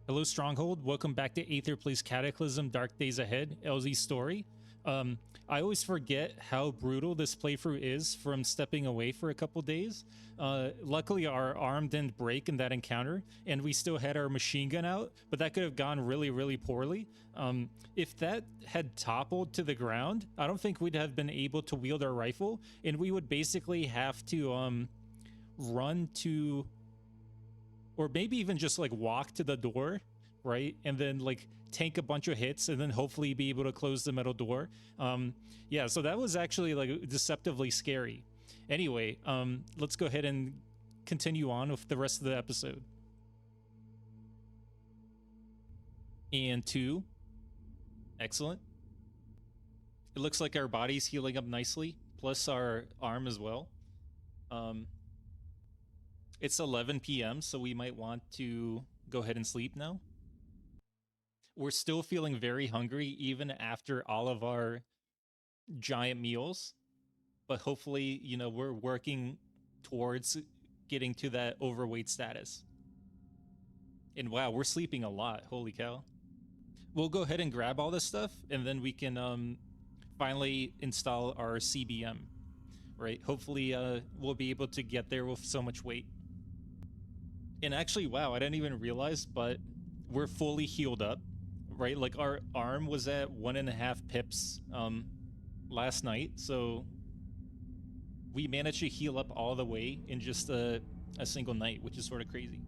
Hello, Stronghold. Welcome back to Aether Plays Cataclysm Dark Days Ahead, Elsie's story. I always forget how brutal this playthrough is from stepping away for a couple days. Luckily, our arm didn't break in that encounter, and we still had our machine gun out, but that could have gone really, really poorly. If that had toppled to the ground, I don't think we'd have been able to wield our rifle, and we would basically have to run to... or maybe even just like walk to the door, right? And then like tank a bunch of hits and then hopefully be able to close the metal door. Yeah, so that was actually like deceptively scary. Anyway, let's go ahead and continue on with the rest of the episode. And 2. Excellent. It looks like our body's healing up nicely, plus our arm as well. It's 11 p.m., so we might want to go ahead and sleep now. We're still feeling very hungry, even after all of our giant meals. But hopefully, you know, we're working towards getting to that overweight status. And wow, we're sleeping a lot. Holy cow. We'll go ahead and grab all this stuff, and then we can finally install our CBM, right? Hopefully, we'll be able to get there with so much weight. And actually, wow, I didn't even realize, but we're fully healed up, right? Like our arm was at 1.5 pips last night, so we managed to heal up all the way in just a single night, which is sort of crazy.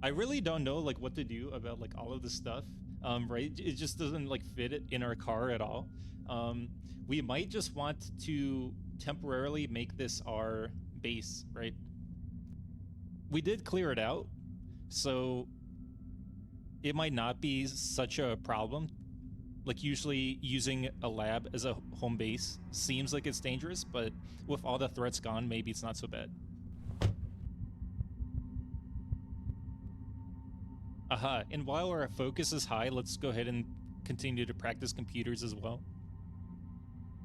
I really don't know like what to do about like all of this stuff, right? It just doesn't like fit it in our car at all. We might just want to temporarily make this our base, right? We did clear it out, so it might not be such a problem. Like usually using a lab as a home base seems like it's dangerous, but with all the threats gone, maybe it's not so bad. Aha, and while our focus is high, let's go ahead and continue to practice computers as well.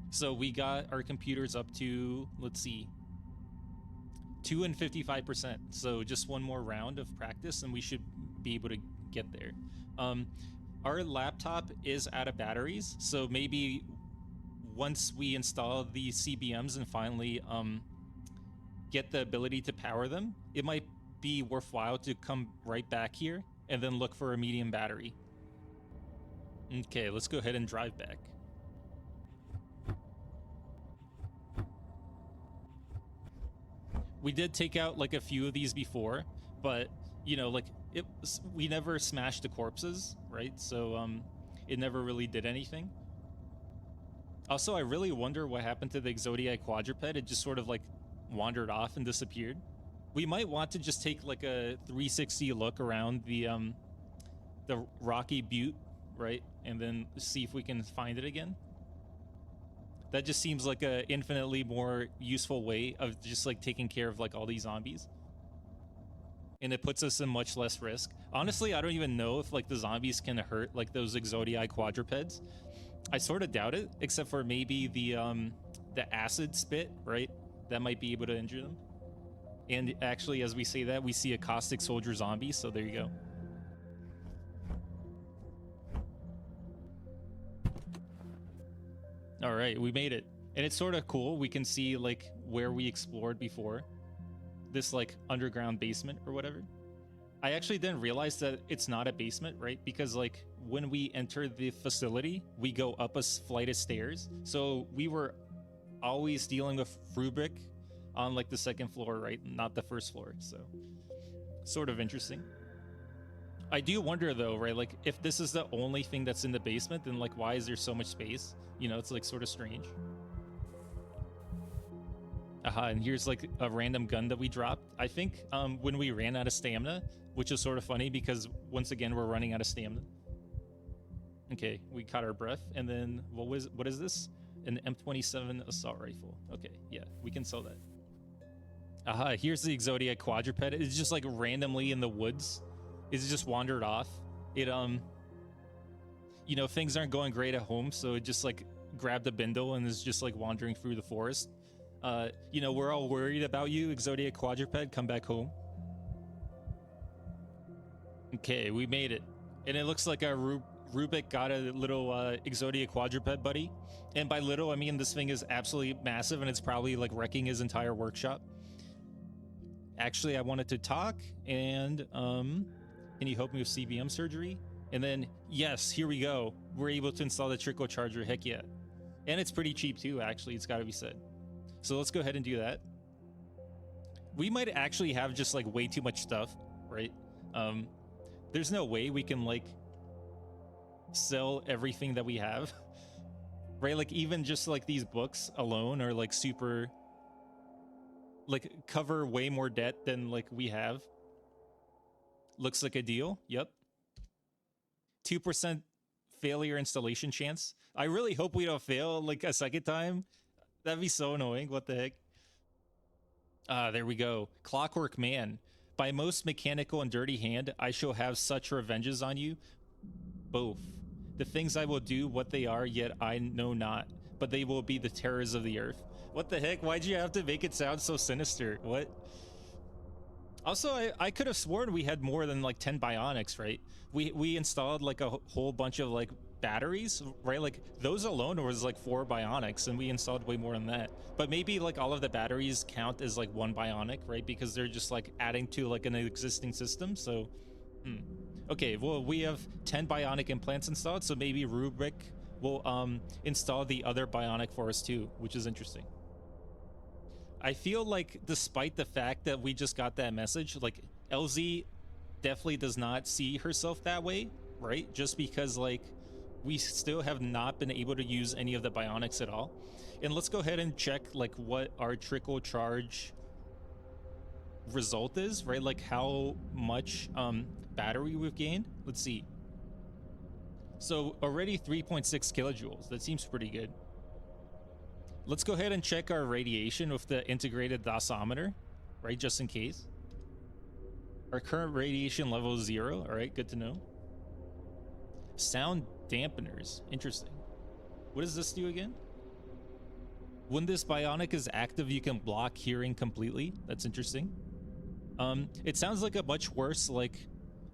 So we got our computers up to, let's see, 2 and 55%. So just one more round of practice and we should be able to get there. Our laptop is out of batteries, so maybe once we install the CBMs and finally get the ability to power them, it might be worthwhile to come right back here and then look for a medium battery. Okay, let's go ahead and drive back. We did take out like a few of these before, but you know, like we never smashed the corpses, right? So it never really did anything. Also, I really wonder what happened to the Exodiac quadruped. It just sort of like wandered off and disappeared. We might want to just take like a 360 look around the Rocky Butte, right? And then see if we can find it again. That just seems like a infinitely more useful way of just like taking care of like all these zombies. And it puts us in much less risk. Honestly, I don't even know if like the zombies can hurt like those Exodiac quadrupeds. I sort of doubt it, except for maybe the acid spit, right? That might be able to injure them. And actually, as we say that, we see a caustic soldier zombie, so there you go. All right, we made it. And it's sort of cool. We can see like where we explored before. This like underground basement or whatever. I actually didn't realize that it's not a basement, right? Because like when we enter the facility, we go up a flight of stairs. So we were always dealing with Rubric on like the second floor, right? Not the first floor. So sort of interesting. I do wonder though, right? Like if this is the only thing that's in the basement, then like why is there so much space? You know, it's like sort of strange. Aha, and here's like a random gun that we dropped. I think when we ran out of stamina, which is sort of funny because once again, we're running out of stamina. Okay, we caught our breath. And then what is this? An M27 assault rifle. Okay, yeah, we can sell that. Aha, here's the Exodiac quadruped. It's just like randomly in the woods. It's just wandered off. It, you know, things aren't going great at home, so it just like grabbed a bindle and is just like wandering through the forest. You know, we're all worried about you, Exodiac quadruped. Come back home. Okay, we made it. And it looks like our Rubik got a little Exodia quadruped buddy. And by little, I mean this thing is absolutely massive and it's probably like wrecking his entire workshop. Actually, I wanted to talk and can you help me with CBM surgery? And then, yes, here we go. We're able to install the trickle charger, heck yeah. And it's pretty cheap too, actually, it's gotta be said. So let's go ahead and do that. We might actually have just like way too much stuff, right? There's no way we can like sell everything that we have, right? Like even just like these books alone are like super, like cover way more debt than like we have. Looks like a deal. Yep. 2% failure installation chance. I really hope we don't fail like a second time. That'd be so annoying. What the heck? There we go. Clockwork man. By most mechanical and dirty hand, I shall have such revenges on you. Both. The things I will do, what they are, yet I know not. But they will be the terrors of the earth. What the heck? Why'd you have to make it sound so sinister? What? Also, I could have sworn we had more than like 10 bionics, right? We installed like a whole bunch of like batteries, right? Like those alone was like 4 bionics and we installed way more than that. But maybe like all of the batteries count as like 1 bionic, right? Because they're just like adding to like an existing system. So, okay, well, we have 10 bionic implants installed. So maybe Rubik will install the other bionic for us too, which is interesting. I feel like despite the fact that we just got that message, like LZ definitely does not see herself that way, right? Just because like we still have not been able to use any of the bionics at all. And let's go ahead and check like what our trickle charge result is, right? Like how much battery we've gained. Let's see. So already 3.6 kilojoules. That seems pretty good. Let's go ahead and check our radiation with the integrated dosimeter, right? Just in case. Our current radiation level is 0. All right, good to know. Sound dampeners. Interesting. What does this do again? When this bionic is active, you can block hearing completely. That's interesting. It sounds like a much worse like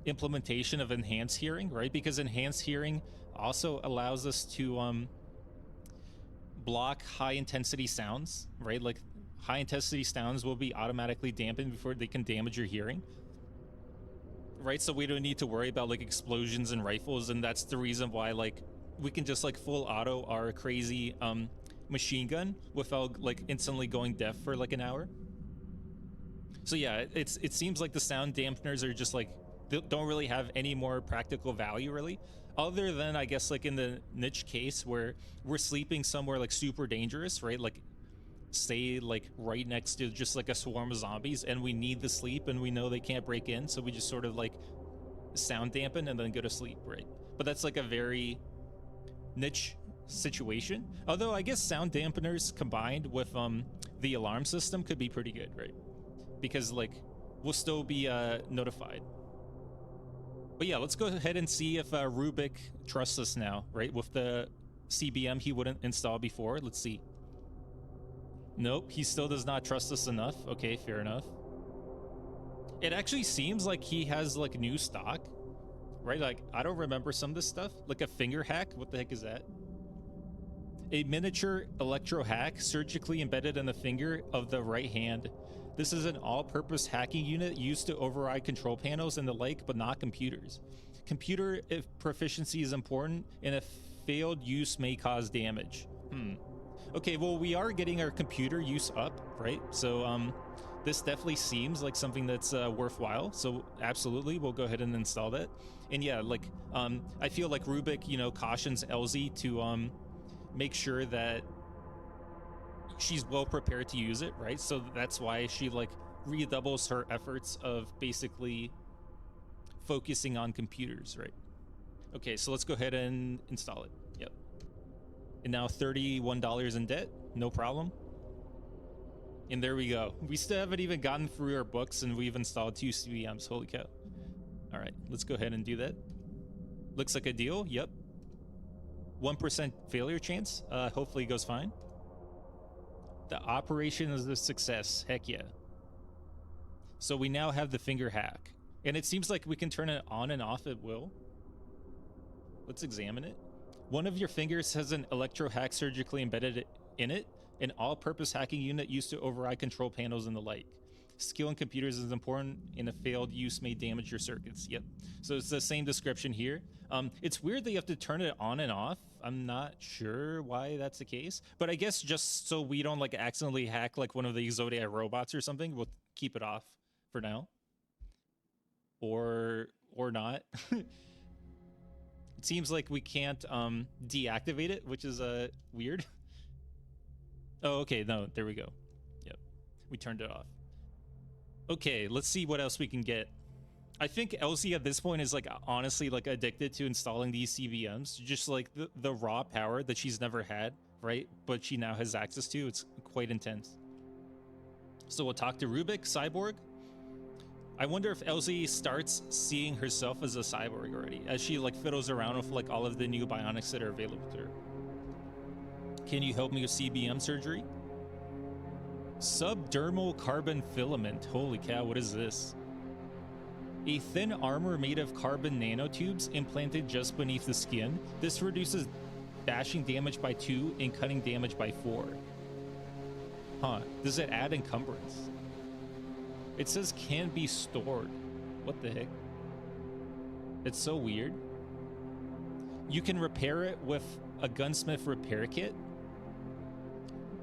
implementation of enhanced hearing, right? Because enhanced hearing also allows us to block high intensity sounds, right? Like high intensity sounds will be automatically dampened before they can damage your hearing, right? So we don't need to worry about like explosions and rifles, and that's the reason why like we can just like full auto our crazy machine gun without like instantly going deaf for like an hour. So yeah, it seems like the sound dampeners are just like don't really have any more practical value really, other than I guess like in the niche case where we're sleeping somewhere like super dangerous, right? Like say like right next to just like a swarm of zombies and we need the sleep and we know they can't break in, so we just sort of like sound dampen and then go to sleep, right? But that's like a very niche situation. Although I guess sound dampeners combined with the alarm system could be pretty good, right? Because like we'll still be notified. But yeah, let's go ahead and see if Rubik trusts us now, right? With the CBM he wouldn't install before. Let's see. Nope, he still does not trust us enough. Okay, fair enough. It actually seems like he has like new stock, right? Like I don't remember some of this stuff. Like a finger hack. What the heck is that? A miniature electro hack surgically embedded in the finger of the right hand. This is an all-purpose hacking unit used to override control panels and the like, but not computers. Computer proficiency is important, and a failed use may cause damage. Okay, well, we are getting our computer use up, right? So this definitely seems like something that's worthwhile. So absolutely, we'll go ahead and install that. And yeah, like I feel like Rubik, you know, cautions Elsie to make sure that she's well prepared to use it, right? So that's why she like redoubles her efforts of basically focusing on computers, right? Okay, so let's go ahead and install it. Yep. And now $31 in debt, no problem. And there we go. We still haven't even gotten through our books and we've installed 2 CBMs. Holy cow. All right, let's go ahead and do that. Looks like a deal. Yep. 1% failure chance. Hopefully it goes fine. The operation is a success. Heck yeah. So we now have the finger hack. And it seems like we can turn it on and off at will. Let's examine it. One of your fingers has an electro hack surgically embedded in it, an all-purpose hacking unit used to override control panels and the like. Skill in computers is important, and a failed use may damage your circuits. Yep. So it's the same description here. It's weird that you have to turn it on and off. I'm not sure why that's the case, but I guess just so we don't like accidentally hack like one of the Zodiac robots or something, we'll keep it off for now. Or not. It seems like we can't deactivate it, which is weird. Oh, okay, no, there we go. Yep, we turned it off. Okay, let's see what else we can get. I think Elsie at this point is like honestly like addicted to installing these CBMs, just like the raw power that she's never had, right? But she now has access to. It's quite intense. So we'll talk to Rubik, Cyborg. I wonder if Elsie starts seeing herself as a cyborg already, as she like fiddles around with like all of the new bionics that are available to her. Can you help me with CBM surgery? Subdermal carbon filament. Holy cow, what is this? A thin armor made of carbon nanotubes implanted just beneath the skin. This reduces bashing damage by 2 and cutting damage by 4. Huh, does it add encumbrance? It says can be stored. What the heck? It's so weird. You can repair it with a gunsmith repair kit.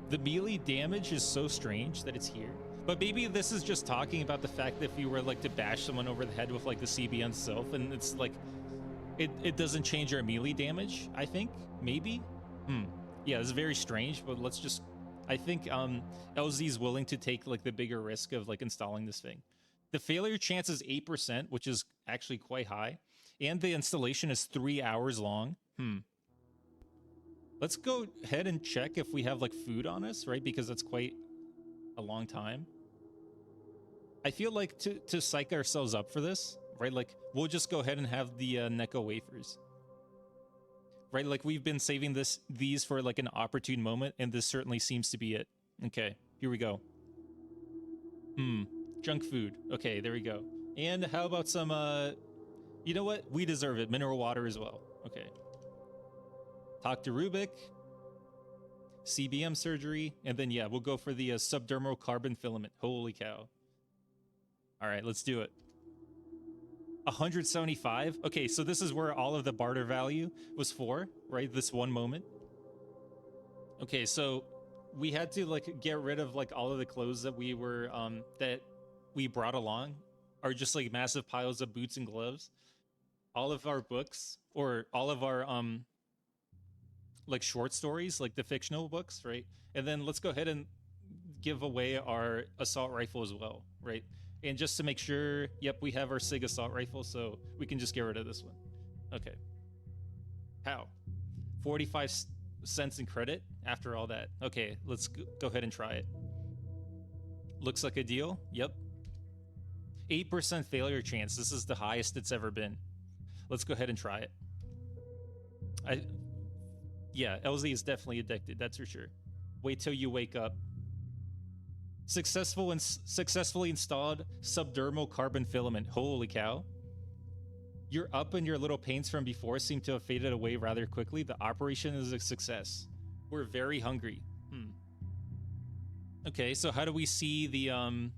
The melee damage is so strange that it's here. But maybe this is just talking about the fact that if you were like to bash someone over the head with like the CBN itself, and it's like it doesn't change your melee damage, I think. Maybe. Yeah, it's very strange, but let's just I think LZ is willing to take like the bigger risk of like installing this thing. The failure chance is 8%, which is actually quite high, and the installation is 3 hours long. Let's go ahead and check if we have like food on us, right? Because that's quite a long time. I feel like to psych ourselves up for this, right? Like we'll just go ahead and have the Necco wafers, right? Like we've been saving these for like an opportune moment, and this certainly seems to be it. Okay, here we go. Junk food. Okay, there we go. And how about some you know what? We deserve it. Mineral water as well. Okay. Talk to Rubik. CBM surgery, and then yeah, we'll go for the subdermal carbon filament. Holy cow. All right, let's do it. 175. Okay, so this is where all of the barter value was for, right? This one moment. Okay, so we had to like get rid of like all of the clothes that we were that we brought along, are just like massive piles of boots and gloves. All of our books, or all of our like short stories, like the fictional books, right? And then let's go ahead and give away our assault rifle as well, right? And just to make sure, yep, we have our SIG assault rifle, so we can just get rid of this one. Okay. How? 45 cents in credit after all that. Okay, let's go ahead and try it. Looks like a deal. Yep. 8% failure chance. This is the highest it's ever been. Let's go ahead and try it. Yeah, LZ is definitely addicted, that's for sure. Wait till you wake up. Successfully installed subdermal carbon filament. Holy cow. You're up, and your little pains from before seem to have faded away rather quickly. The operation is a success. We're very hungry. Okay, so how do we see the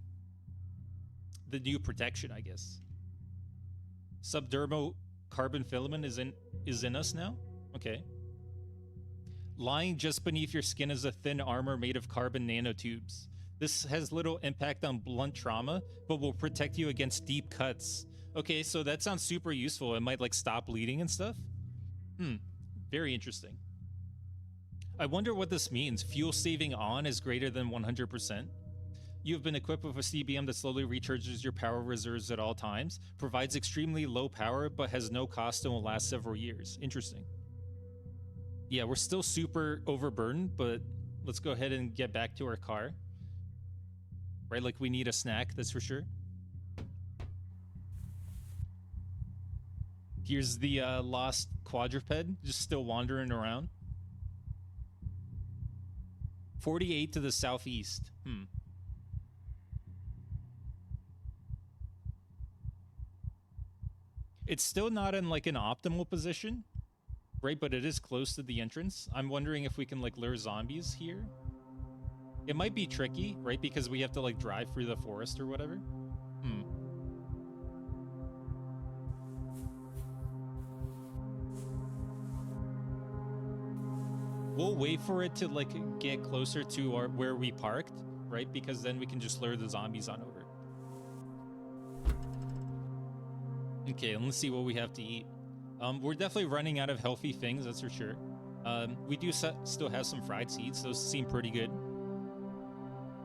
new protection, I guess? Subdermal carbon filament is in us now? Okay. Lying just beneath your skin is a thin armor made of carbon nanotubes. This has little impact on blunt trauma, but will protect you against deep cuts. Okay, so that sounds super useful. It might like stop bleeding and stuff. Very interesting. I wonder what this means. Fuel saving on is greater than 100%. You have been equipped with a CBM that slowly recharges your power reserves at all times, provides extremely low power, but has no cost and will last several years. Interesting. Yeah, we're still super overburdened, but let's go ahead and get back to our car. Right, like we need a snack, that's for sure. Here's the lost quadruped, just still wandering around. 48 to the southeast. It's still not in like an optimal position, right? But it is close to the entrance. I'm wondering if we can like lure zombies here. It might be tricky, right? Because we have to like drive through the forest or whatever. We'll wait for it to like get closer to where we parked, right? Because then we can just lure the zombies on over. Okay, and let's see what we have to eat. We're definitely running out of healthy things, that's for sure. We do still have some fried seeds. Those seem pretty good.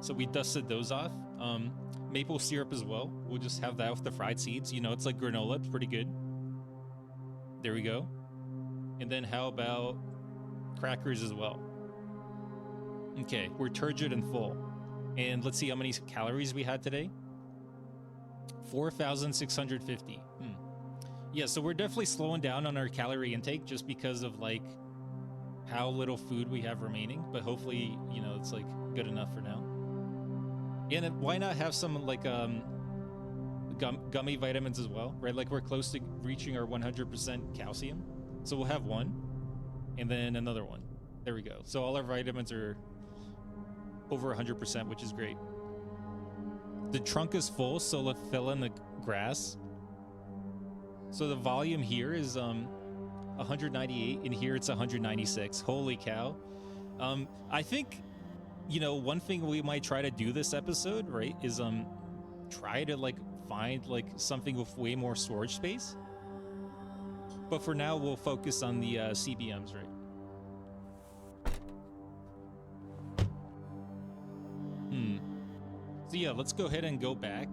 So we dusted those off. Maple syrup as well. We'll just have that with the fried seeds. You know, it's like granola. It's pretty good. There we go. And then how about crackers as well? Okay, we're turgid and full. And let's see how many calories we had today. 4,650. Yeah, so we're definitely slowing down on our calorie intake just because of like how little food we have remaining. But hopefully, you know, it's like good enough for now. And why not have some like gummy vitamins as well, right? Like we're close to reaching our 100% calcium. So we'll have one and then another one. There we go. So all our vitamins are over 100%, which is great. The trunk is full, so let's fill in the grass. So the volume here is 198, and here it's 196. Holy cow. I think, you know, one thing we might try to do this episode, right, is try to like find like something with way more storage space. But for now, we'll focus on the CBMs, right? So yeah, let's go ahead and go back.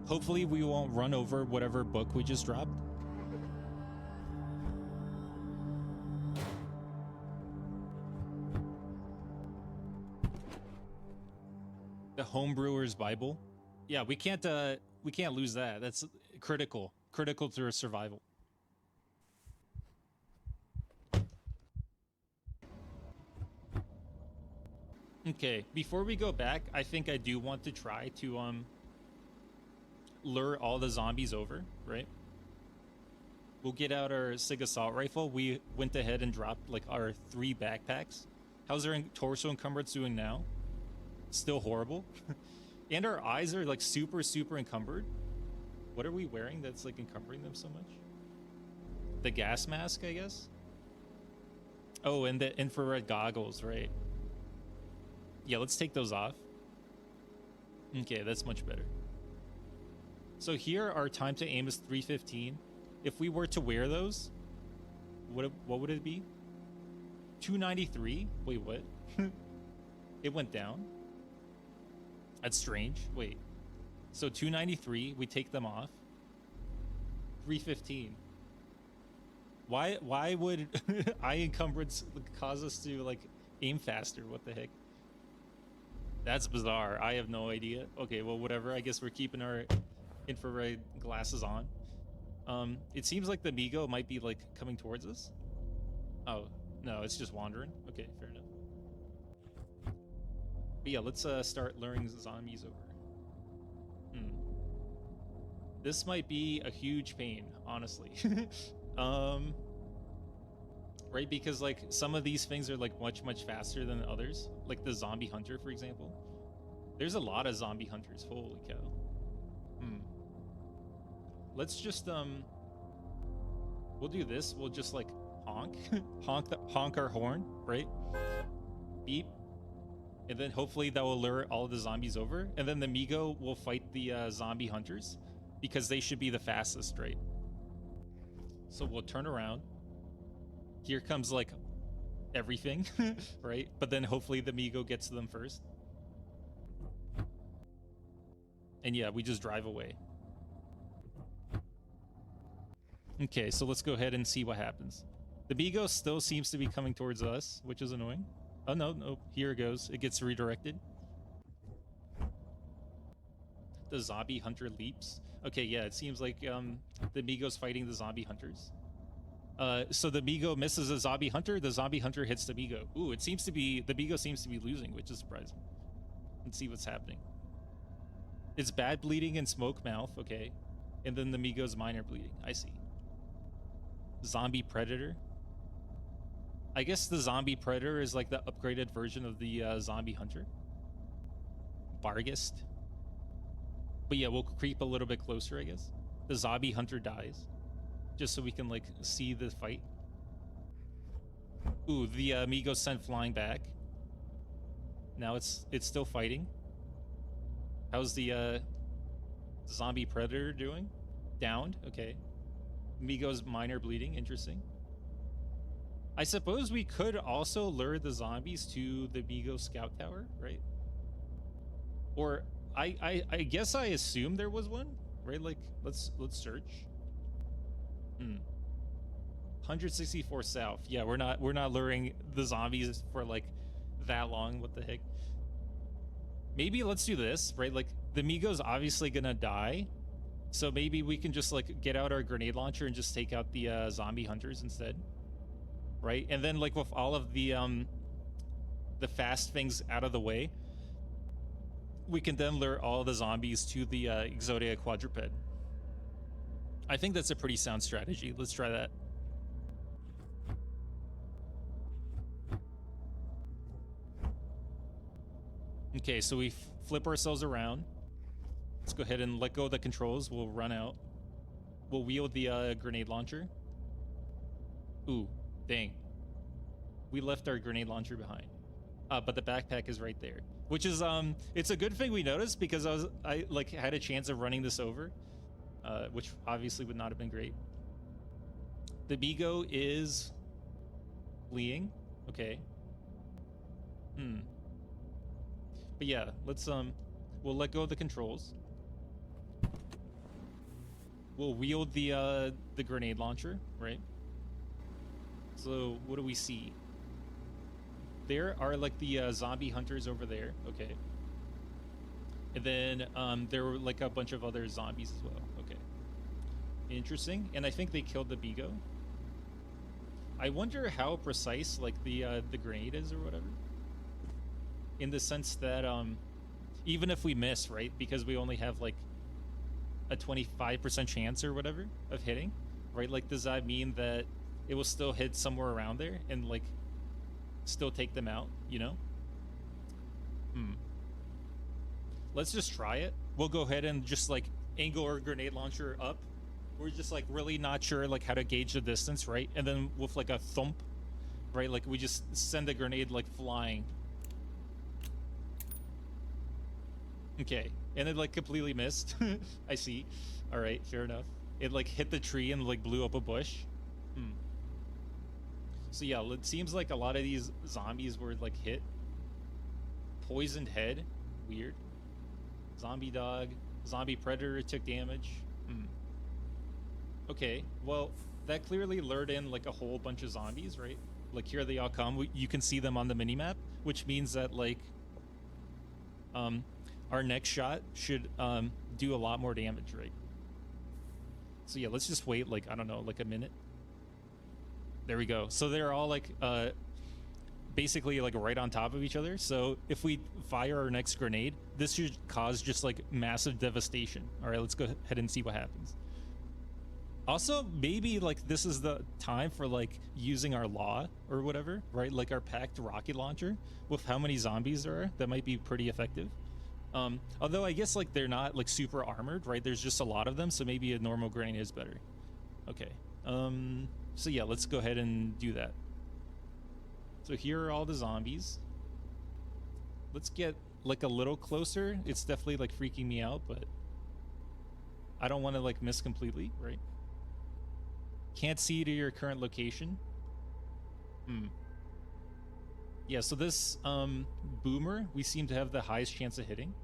Hopefully we won't run over whatever book we just dropped. The Homebrewer's Bible. Yeah, we can't lose that. That's critical to our survival. Okay, before we go back, I think I do want to try to lure all the zombies over, right? We'll get out our SIG assault rifle. We went ahead and dropped like our 3 backpacks. How's our torso encumbrance doing now? Still horrible. And our eyes are like super encumbered. What are we wearing that's like encumbering them so much? The gas mask, I guess? Oh, and the infrared goggles, right? Yeah, let's take those off. Okay, that's much better. So here our time to aim is 3:15. If we were to wear those, what would it be? 293? Wait, what? It went down? That's strange. Wait. So 293, we take them off. 315. Why would eye encumbrance cause us to like aim faster? What the heck? That's bizarre. I have no idea. Okay, well, whatever. I guess we're keeping our infrared glasses on. It seems like the Migo might be like coming towards us. Oh, no, it's just wandering. Okay, fair enough. But yeah, let's start luring zombies over. This might be a huge pain, honestly. Right, because like some of these things are like much faster than others, like the zombie hunter, for example. There's a lot of zombie hunters. Holy cow. Let's just we'll do this. We'll just like honk honk our horn, right? Beep. And then hopefully that will lure all of the zombies over, and then the Migo will fight the zombie hunters because they should be the fastest, right? So we'll turn around. Here comes like everything, right? But then hopefully the Migo gets to them first. And yeah, we just drive away. Okay, so let's go ahead and see what happens. The Migo still seems to be coming towards us, which is annoying. Oh, no, here it goes. It gets redirected. The zombie hunter leaps. Okay, yeah, it seems like the Migo's fighting the zombie hunters. So the Migo misses a zombie hunter. The zombie hunter hits the Migo. Ooh, it seems to be, the Migo seems to be losing, which is surprising. Let's see what's happening. It's bad bleeding and smoke mouth. Okay. And then the Migos minor bleeding. I see. Zombie Predator. I guess the Zombie Predator is like the upgraded version of the Zombie Hunter. Bargist. But yeah, we'll creep a little bit closer, I guess. The Zombie Hunter dies. Just so we can like see the fight. Ooh, the Migos sent flying back. Now it's still fighting. How's the Zombie Predator doing? Downed, okay. Migos minor bleeding, interesting. I suppose we could also lure the zombies to the Migos scout tower, right? Or I guess I assume there was one, right? Like let's search. 164 south. Yeah, we're not luring the zombies for like that long. What the heck? Maybe let's do this, right? Like the Migos obviously gonna die. So maybe we can just like get out our grenade launcher and just take out the zombie hunters instead. Right? And then like with all of the fast things out of the way, we can then lure all the zombies to the Exodia quadruped. I think that's a pretty sound strategy. Let's try that. Okay, so we flip ourselves around. Let's go ahead and let go of the controls. We'll run out. We'll wield the grenade launcher. Ooh, dang. We left our grenade launcher behind. But the backpack is right there. Which is, it's a good thing we noticed because I like had a chance of running this over. Which obviously would not have been great. The Migo is fleeing. Okay. But yeah, let's we'll let go of the controls. We'll wield the grenade launcher, right? So what do we see? There are like the zombie hunters over there. Okay. And then there were like a bunch of other zombies as well. Okay. Interesting. And I think they killed the Migo. I wonder how precise like the grenade is or whatever. In the sense that even if we miss, right, because we only have like a 25% chance or whatever of hitting, right? Like, does that mean that it will still hit somewhere around there and like still take them out, you know? Let's just try it. We'll go ahead and just like angle our grenade launcher up. We're just like really not sure like how to gauge the distance, right? And then with like a thump, right? Like we just send the grenade like flying. Okay, and it like completely missed. I see. All right, fair enough. It like hit the tree and like blew up a bush. So yeah, it seems like a lot of these zombies were like hit. Poisoned head, weird. Zombie dog, zombie predator took damage. Okay, well that clearly lured in like a whole bunch of zombies, right? Like here they all come. You can see them on the minimap, which means that like our next shot should do a lot more damage, right? So yeah, let's just wait like, I don't know, like a minute. There we go. So they're all like basically like right on top of each other. So if we fire our next grenade, this should cause just like massive devastation. All right, let's go ahead and see what happens. Also, maybe like this is the time for like using our law or whatever, right? Like our packed rocket launcher with how many zombies there are. That might be pretty effective. Although I guess like they're not like super armored, right? There's just a lot of them, so maybe a normal grenade is better. Okay. So yeah, let's go ahead and do that. So here are all the zombies. Let's get like a little closer. It's definitely like freaking me out, but I don't want to like miss completely, right? Can't see to your current location. Yeah, so this boomer, we seem to have the highest chance of hitting.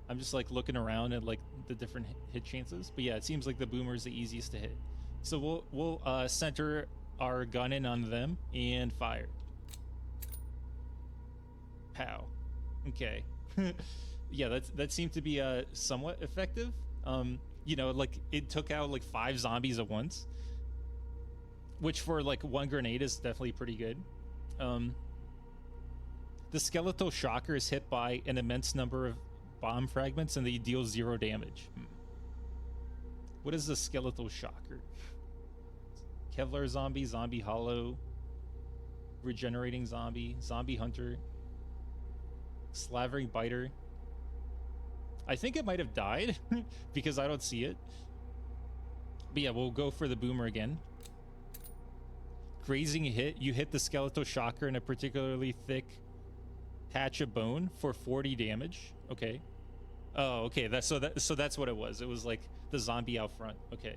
I'm just like looking around at like the different hit chances, but yeah, it seems like the boomer is the easiest to hit. So we'll center our gun in on them and fire. Pow. Okay. Yeah, that seemed to be somewhat effective. You know, like it took out like 5 zombies at once, which for like one grenade is definitely pretty good. The skeletal shocker is hit by an immense number of bomb fragments and they deal 0 damage. What is the skeletal shocker? Kevlar zombie, zombie hollow, regenerating zombie, zombie hunter, slavering biter. I think it might have died because I don't see it. But yeah, we'll go for the boomer again. Grazing hit. You hit the skeletal shocker in a particularly thick patch of bone for 40 damage. Okay. Oh, okay. So that's what it was. It was like the zombie out front. Okay.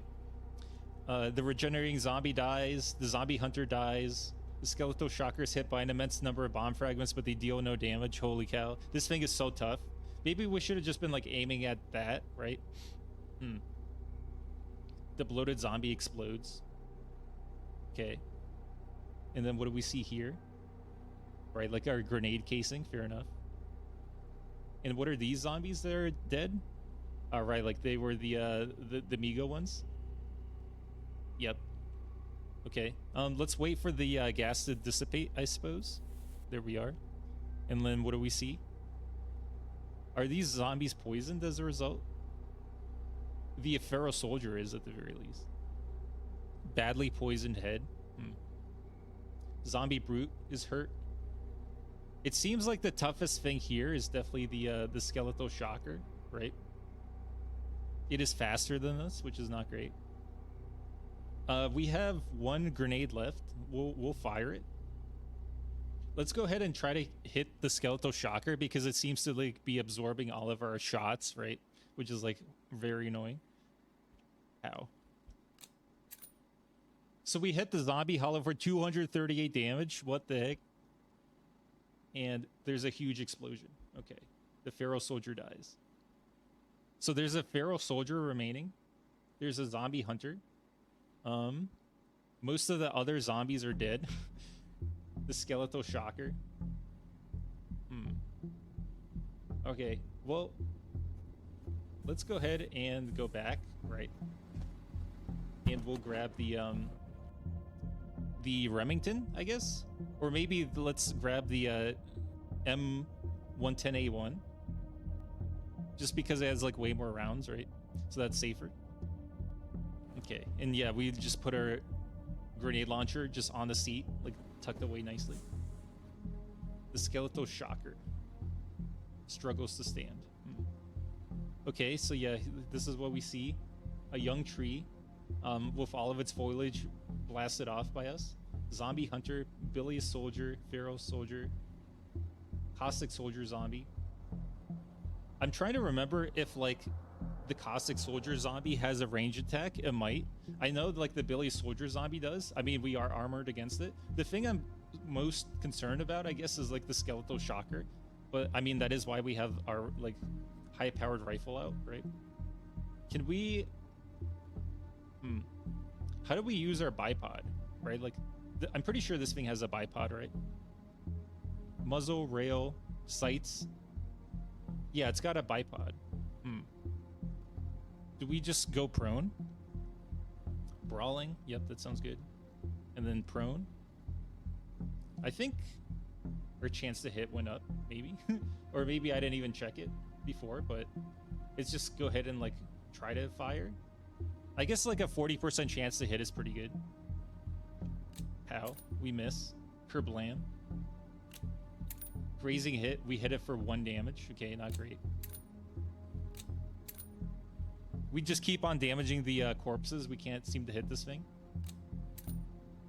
The regenerating zombie dies. The zombie hunter dies. The skeletal shocker is hit by an immense number of bomb fragments, but they deal no damage. Holy cow. This thing is so tough. Maybe we should have just been like aiming at that, right? The bloated zombie explodes. Okay. And then what do we see here? Right, like our grenade casing. Fair enough. And what are these zombies that are dead? Right, like they were the Migo ones. Yep. Okay. Let's wait for the gas to dissipate, I suppose. There we are. And then what do we see? Are these zombies poisoned as a result? The Pharaoh soldier is at the very least. Badly poisoned head. Zombie brute is hurt. It seems like the toughest thing here is definitely the skeletal shocker, right? It is faster than us, which is not great. We have one grenade left. We'll fire it. Let's go ahead and try to hit the skeletal shocker because it seems to like be absorbing all of our shots, right? Which is like very annoying. Ow. So we hit the zombie hollow for 238 damage. What the heck? And there's a huge explosion. Okay. The Pharaoh soldier dies. So there's a Pharaoh soldier remaining. There's a zombie hunter. Most of the other zombies are dead. The skeletal shocker. Okay. Well, let's go ahead and go back, right? And we'll grab the Remington, I guess, or maybe let's grab the M110A1, just because it has like way more rounds, right? So that's safer. Okay, and yeah, we just put our grenade launcher just on the seat, like tucked away nicely. The skeletal shocker struggles to stand. Okay, so yeah, this is what we see: a young tree with all of its foliage blasted off by us. Zombie hunter, bilious soldier, Pharaoh soldier, caustic soldier zombie. I'm trying to remember if like the caustic soldier zombie has a range attack. It might. I know like the bilious soldier zombie does. I mean, we are armored against it. The thing I'm most concerned about, I guess, is like the skeletal shocker. But I mean, that is why we have our like high-powered rifle out, right? Can we? How do we use our bipod, right? Like, I'm pretty sure this thing has a bipod, right? Muzzle, rail, sights. Yeah, it's got a bipod. Do we just go prone? Brawling? Yep, that sounds good. And then prone? I think our chance to hit went up, maybe. Or maybe I didn't even check it before, but it's just go ahead and like try to fire. I guess like a 40% chance to hit is pretty good. How? We miss. Kerblam. Grazing hit. We hit it for 1 damage. Okay, not great. We just keep on damaging the corpses. We can't seem to hit this thing.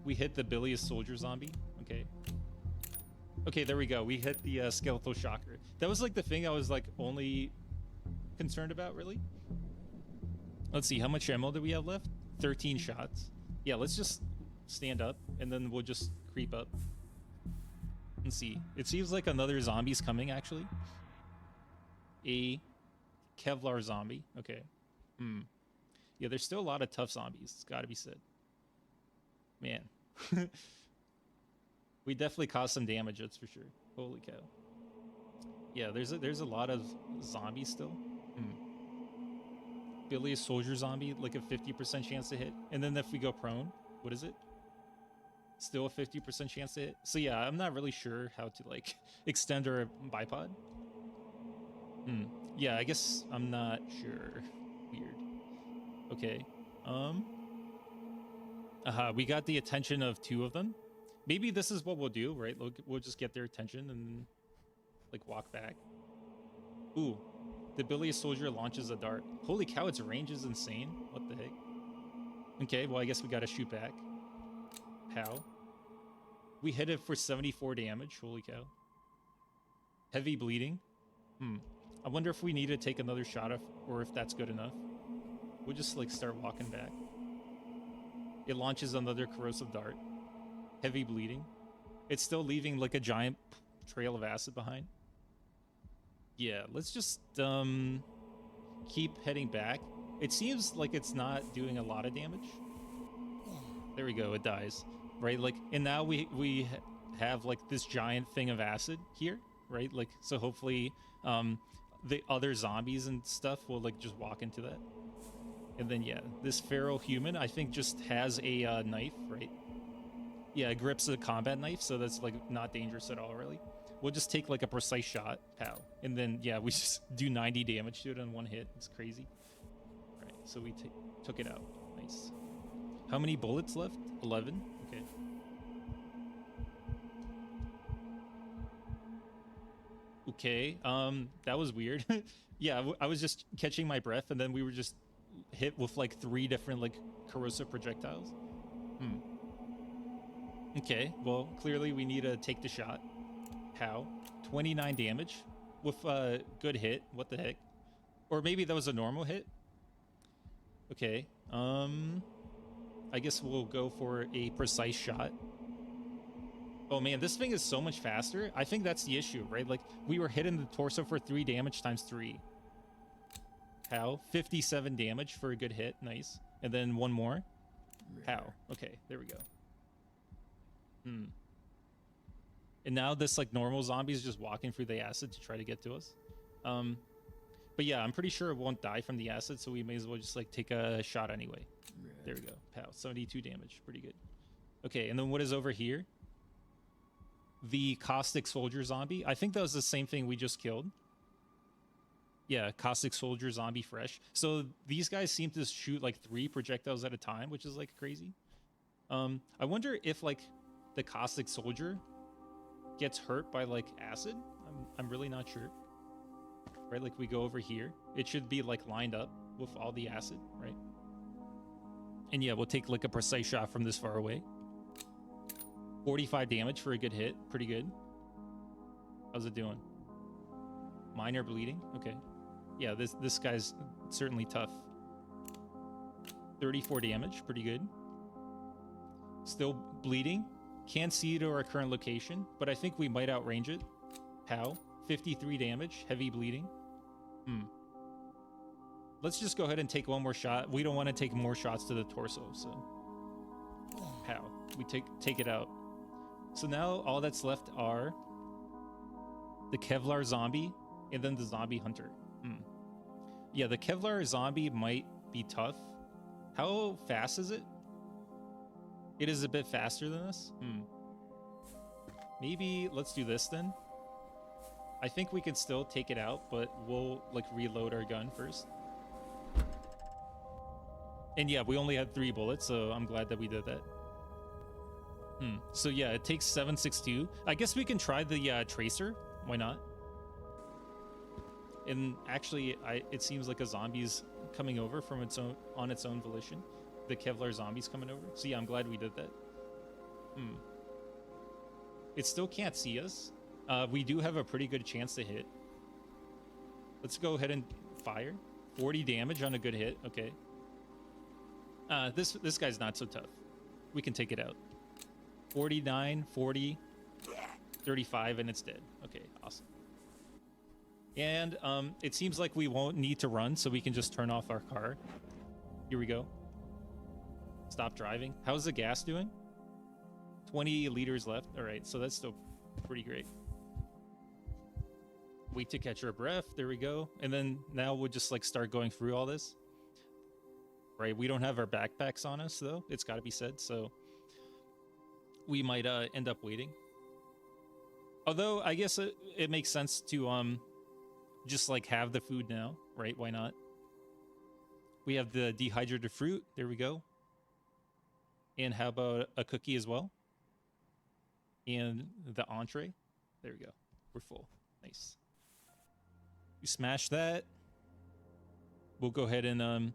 We hit the bilious soldier zombie. Okay. Okay, there we go. We hit the skeletal shocker. That was like the thing I was like only concerned about, really. Let's see, how much ammo do we have left? 13 shots. Yeah, let's just stand up, and then we'll just creep up. Let's see. It seems like another zombie's coming, actually. A Kevlar zombie. Okay. Yeah, there's still a lot of tough zombies. It's got to be said. Man. We definitely caused some damage, that's for sure. Holy cow. Yeah, there's a lot of zombies still. Bilious soldier zombie, like a 50% chance to hit. And then if we go prone, what is it? Still a 50% chance to hit. So yeah, I'm not really sure how to like extend our bipod. Yeah, I guess I'm not sure. Weird. Okay. We got the attention of 2 of them. Maybe this is what we'll do, right? We'll just get their attention and like walk back. Ooh, the bilious soldier launches a dart. Holy cow, its range is insane. What the heck? Okay, well, I guess we gotta shoot back. Pow. We hit it for 74 damage. Holy cow. Heavy bleeding. I wonder if we need to take another shot or if that's good enough. We'll just like start walking back. It launches another corrosive dart. Heavy bleeding. It's still leaving like a giant trail of acid behind. Yeah, let's just keep heading back. It seems like it's not doing a lot of damage. There we go, it dies. Right, like, and now we have like this giant thing of acid here, right? Like, so hopefully the other zombies and stuff will like just walk into that. And then yeah, this feral human I think just has a knife, right? Yeah, it grips a combat knife, so that's like not dangerous at all, really. We'll just take like a precise shot, pow, and then yeah, we just do 90 damage to it in one hit. It's crazy. All right, so we took it out. Nice. How many bullets left? 11. Okay. Okay. That was weird. Yeah, I was just catching my breath, and then we were just hit with like 3 different like corrosive projectiles. Okay, well, clearly we need to take the shot. How? 29 damage with a good hit. What the heck? Or maybe that was a normal hit. Okay. I guess we'll go for a precise shot. Oh man, this thing is so much faster. I think that's the issue, right? Like, we were hit in the torso for 3 damage times 3. How? 57 damage for a good hit. Nice. And then one more. How? Okay, there we go. And now this like normal zombie is just walking through the acid to try to get to us. But yeah, I'm pretty sure it won't die from the acid, so we may as well just like take a shot anyway. There we go. Pow. 72 damage. Pretty good. Okay, and then what is over here? The caustic soldier zombie. I think that was the same thing we just killed. Yeah, caustic soldier zombie fresh. So these guys seem to shoot like 3 projectiles at a time, which is like crazy. I wonder if like the caustic soldier gets hurt by like acid. I'm really not sure. Right, like we go over here, it should be like lined up with all the acid, right? And yeah, we'll take like a precise shot from this far away. 45 damage for a good hit. Pretty good. How's it doing? Minor bleeding. Okay. Yeah, this guy's certainly tough. 34 damage. Pretty good. Still bleeding. Can't see to our current location, but I think we might outrange it. How? 53 damage. Heavy bleeding. Let's just go ahead and take one more shot. We don't want to take more shots to the torso, so... How? We take it out. So now all that's left are the Kevlar zombie and then the zombie hunter. Yeah, the Kevlar zombie might be tough. How fast is it? It is a bit faster than this. Maybe let's do this then. I think we could still take it out, but we'll like reload our gun first. And yeah, we only had 3 bullets, so I'm glad that we did that. So yeah, it takes 762. I guess we can try the tracer. Why not? And actually, it seems like a zombie's coming over from on its own volition. The Kevlar zombie's coming over. So yeah, I'm glad we did that. It still can't see us. We do have a pretty good chance to hit. Let's go ahead and fire. 40 damage on a good hit. Okay. This guy's not so tough. We can take it out. 49, 40, 35, and it's dead. Okay, awesome. And it seems like we won't need to run, so we can just turn off our car. Here we go. Stop driving. How's the gas doing? 20 liters left. All right, so that's still pretty great. Wait to catch our breath. There we go. And then now we'll just like start going through all this. Right, we don't have our backpacks on us though. It's got to be said, so we might end up waiting. Although I guess it makes sense to just like have the food now, right? Why not? We have the dehydrated fruit. There we go. And how about a cookie as well? And the entree. There we go. We're full. Nice. You smash that. We'll go ahead and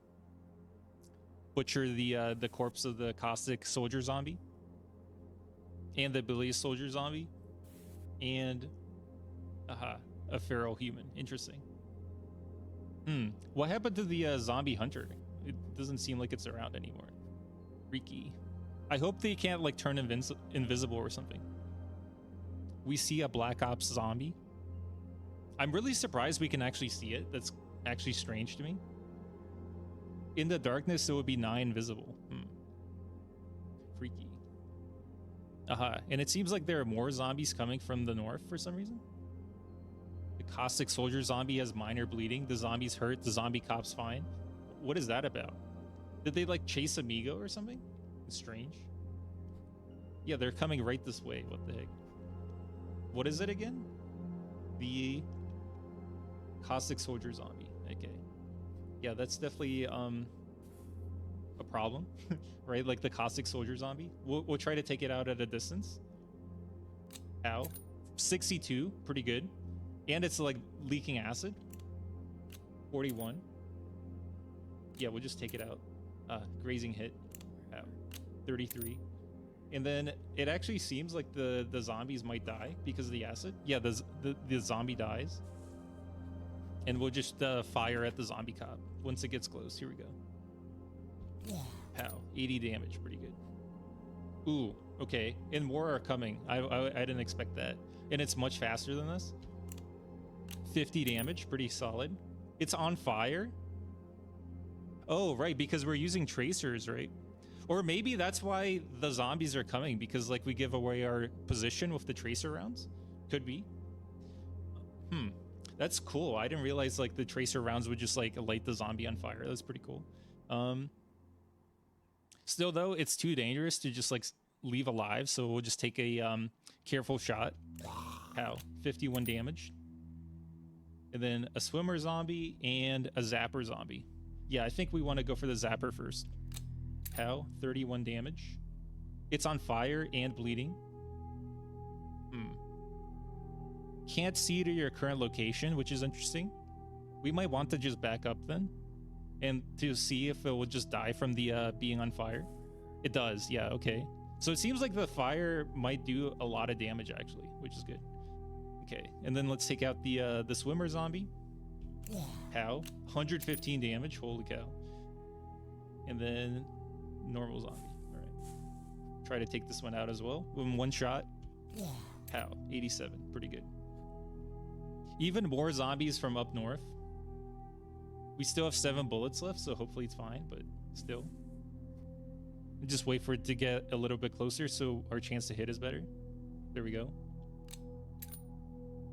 butcher the corpse of the caustic soldier zombie. And the bilious soldier zombie. And a feral human. Interesting. What happened to the zombie hunter? It doesn't seem like it's around anymore. Freaky. I hope they can't like turn invisible or something. We see a Black Ops zombie. I'm really surprised we can actually see it. That's actually strange to me. In the darkness, it would be nigh invisible. Freaky. And it seems like there are more zombies coming from the north for some reason. The caustic soldier zombie has minor bleeding. The zombie's hurt. The zombie cop's fine. What is that about? Did they like chase Amigo or something? It's strange. Yeah, they're coming right this way. What the heck? What is it again? The caustic soldier zombie. Okay. Yeah, that's definitely a problem, right? Like the caustic soldier zombie. We'll try to take it out at a distance. Ow. 62, pretty good. And it's like leaking acid. 41. Yeah, we'll just take it out. Grazing hit. Ow. 33. And then it actually seems like the zombies might die because of the acid. Yeah, the zombie dies. And we'll just fire at the zombie cop once it gets close. Here we go. Pow. 80 damage. Pretty good. Ooh, okay. And more are coming. I didn't expect that. And it's much faster than this. 50 damage. Pretty solid. It's on fire. Oh, right. Because we're using tracers, right? Or maybe that's why the zombies are coming. Because, like, we give away our position with the tracer rounds. Could be. That's cool. I didn't realize, like, the tracer rounds would just, like, light the zombie on fire. That's pretty cool. Still, though, it's too dangerous to just, like, leave alive. So we'll just take a careful shot. How? 51 damage. And then a swimmer zombie and a zapper zombie. Yeah, I think we want to go for the zapper first. How? 31 damage. It's on fire and bleeding. Can't see to your current location, which is interesting. We might want to just back up then and to see if it will just die from the being on fire. It does. Yeah, okay. So it seems like the fire might do a lot of damage actually, which is good. Okay, and then let's take out the swimmer zombie. How? 115 damage. Holy cow. And then normal zombie. All right. Try to take this one out as well. In one shot. How? 87. Pretty good. Even more zombies from up north. We still have 7 bullets left, so hopefully it's fine, but still. Just wait for it to get a little bit closer so our chance to hit is better. There we go.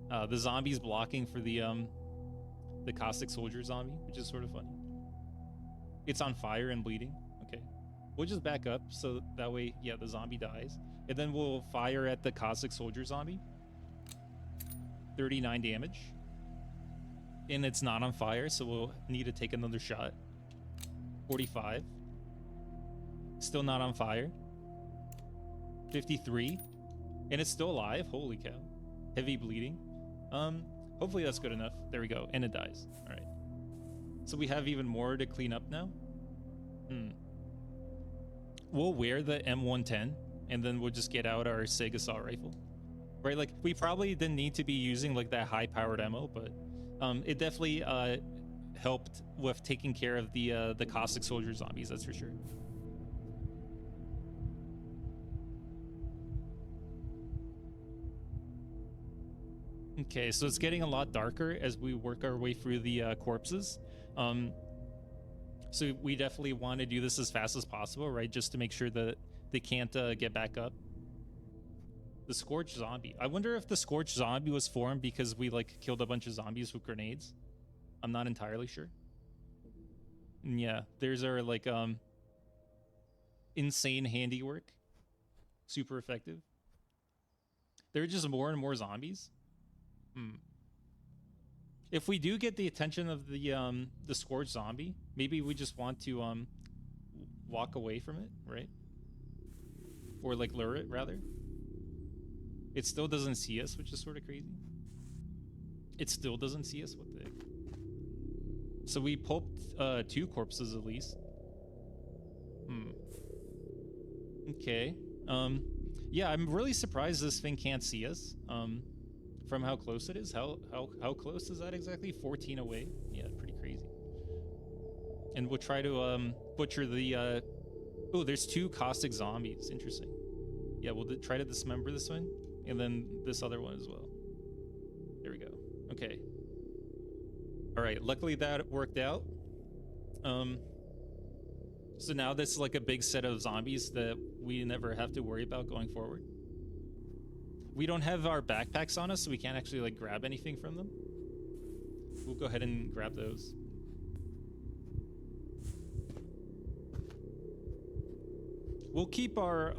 The zombie's blocking for the caustic soldier zombie, which is sort of funny. It's on fire and bleeding. Okay. We'll just back up so that way, yeah, the zombie dies. And then we'll fire at the caustic soldier zombie. 39 damage. And it's not on fire, so we'll need to take another shot. 45. Still not on fire. 53. And it's still alive. Holy cow. Heavy bleeding. Hopefully that's good enough. There we go. And it dies. All right. So we have even more to clean up now. We'll wear the M110 and then we'll just get out our Sig assault rifle. Right? Like, we probably didn't need to be using like that high powered ammo, but it definitely helped with taking care of the caustic soldier zombies, that's for sure. Okay, so it's getting a lot darker as we work our way through the corpses. So we definitely want to do this as fast as possible, right? Just to make sure that they can't get back up. The Scorched Zombie. I wonder if the Scorched Zombie was formed because we like killed a bunch of zombies with grenades. I'm not entirely sure. And yeah, there's our like insane handiwork. Super effective. There are just more and more zombies. If we do get the attention of the scourge zombie, maybe we just want to walk away from it, right? Or like lure it rather. It still doesn't see us, which is sort of crazy. It still doesn't see us. What the heck? So we pulped 2 corpses at least. Okay. Yeah, I'm really surprised this thing can't see us. From how close it is. How close is that exactly? 14 away. Yeah, pretty crazy. And we'll try to butcher the oh, there's 2 caustic zombies. Interesting. Yeah, we'll try to dismember this one and then this other one as well. There we go. Okay. All right, luckily that worked out. So now this is like a big set of zombies that we never have to worry about going forward. We don't have our backpacks on us, so we can't actually like grab anything from them. We'll go ahead and grab those. We'll keep our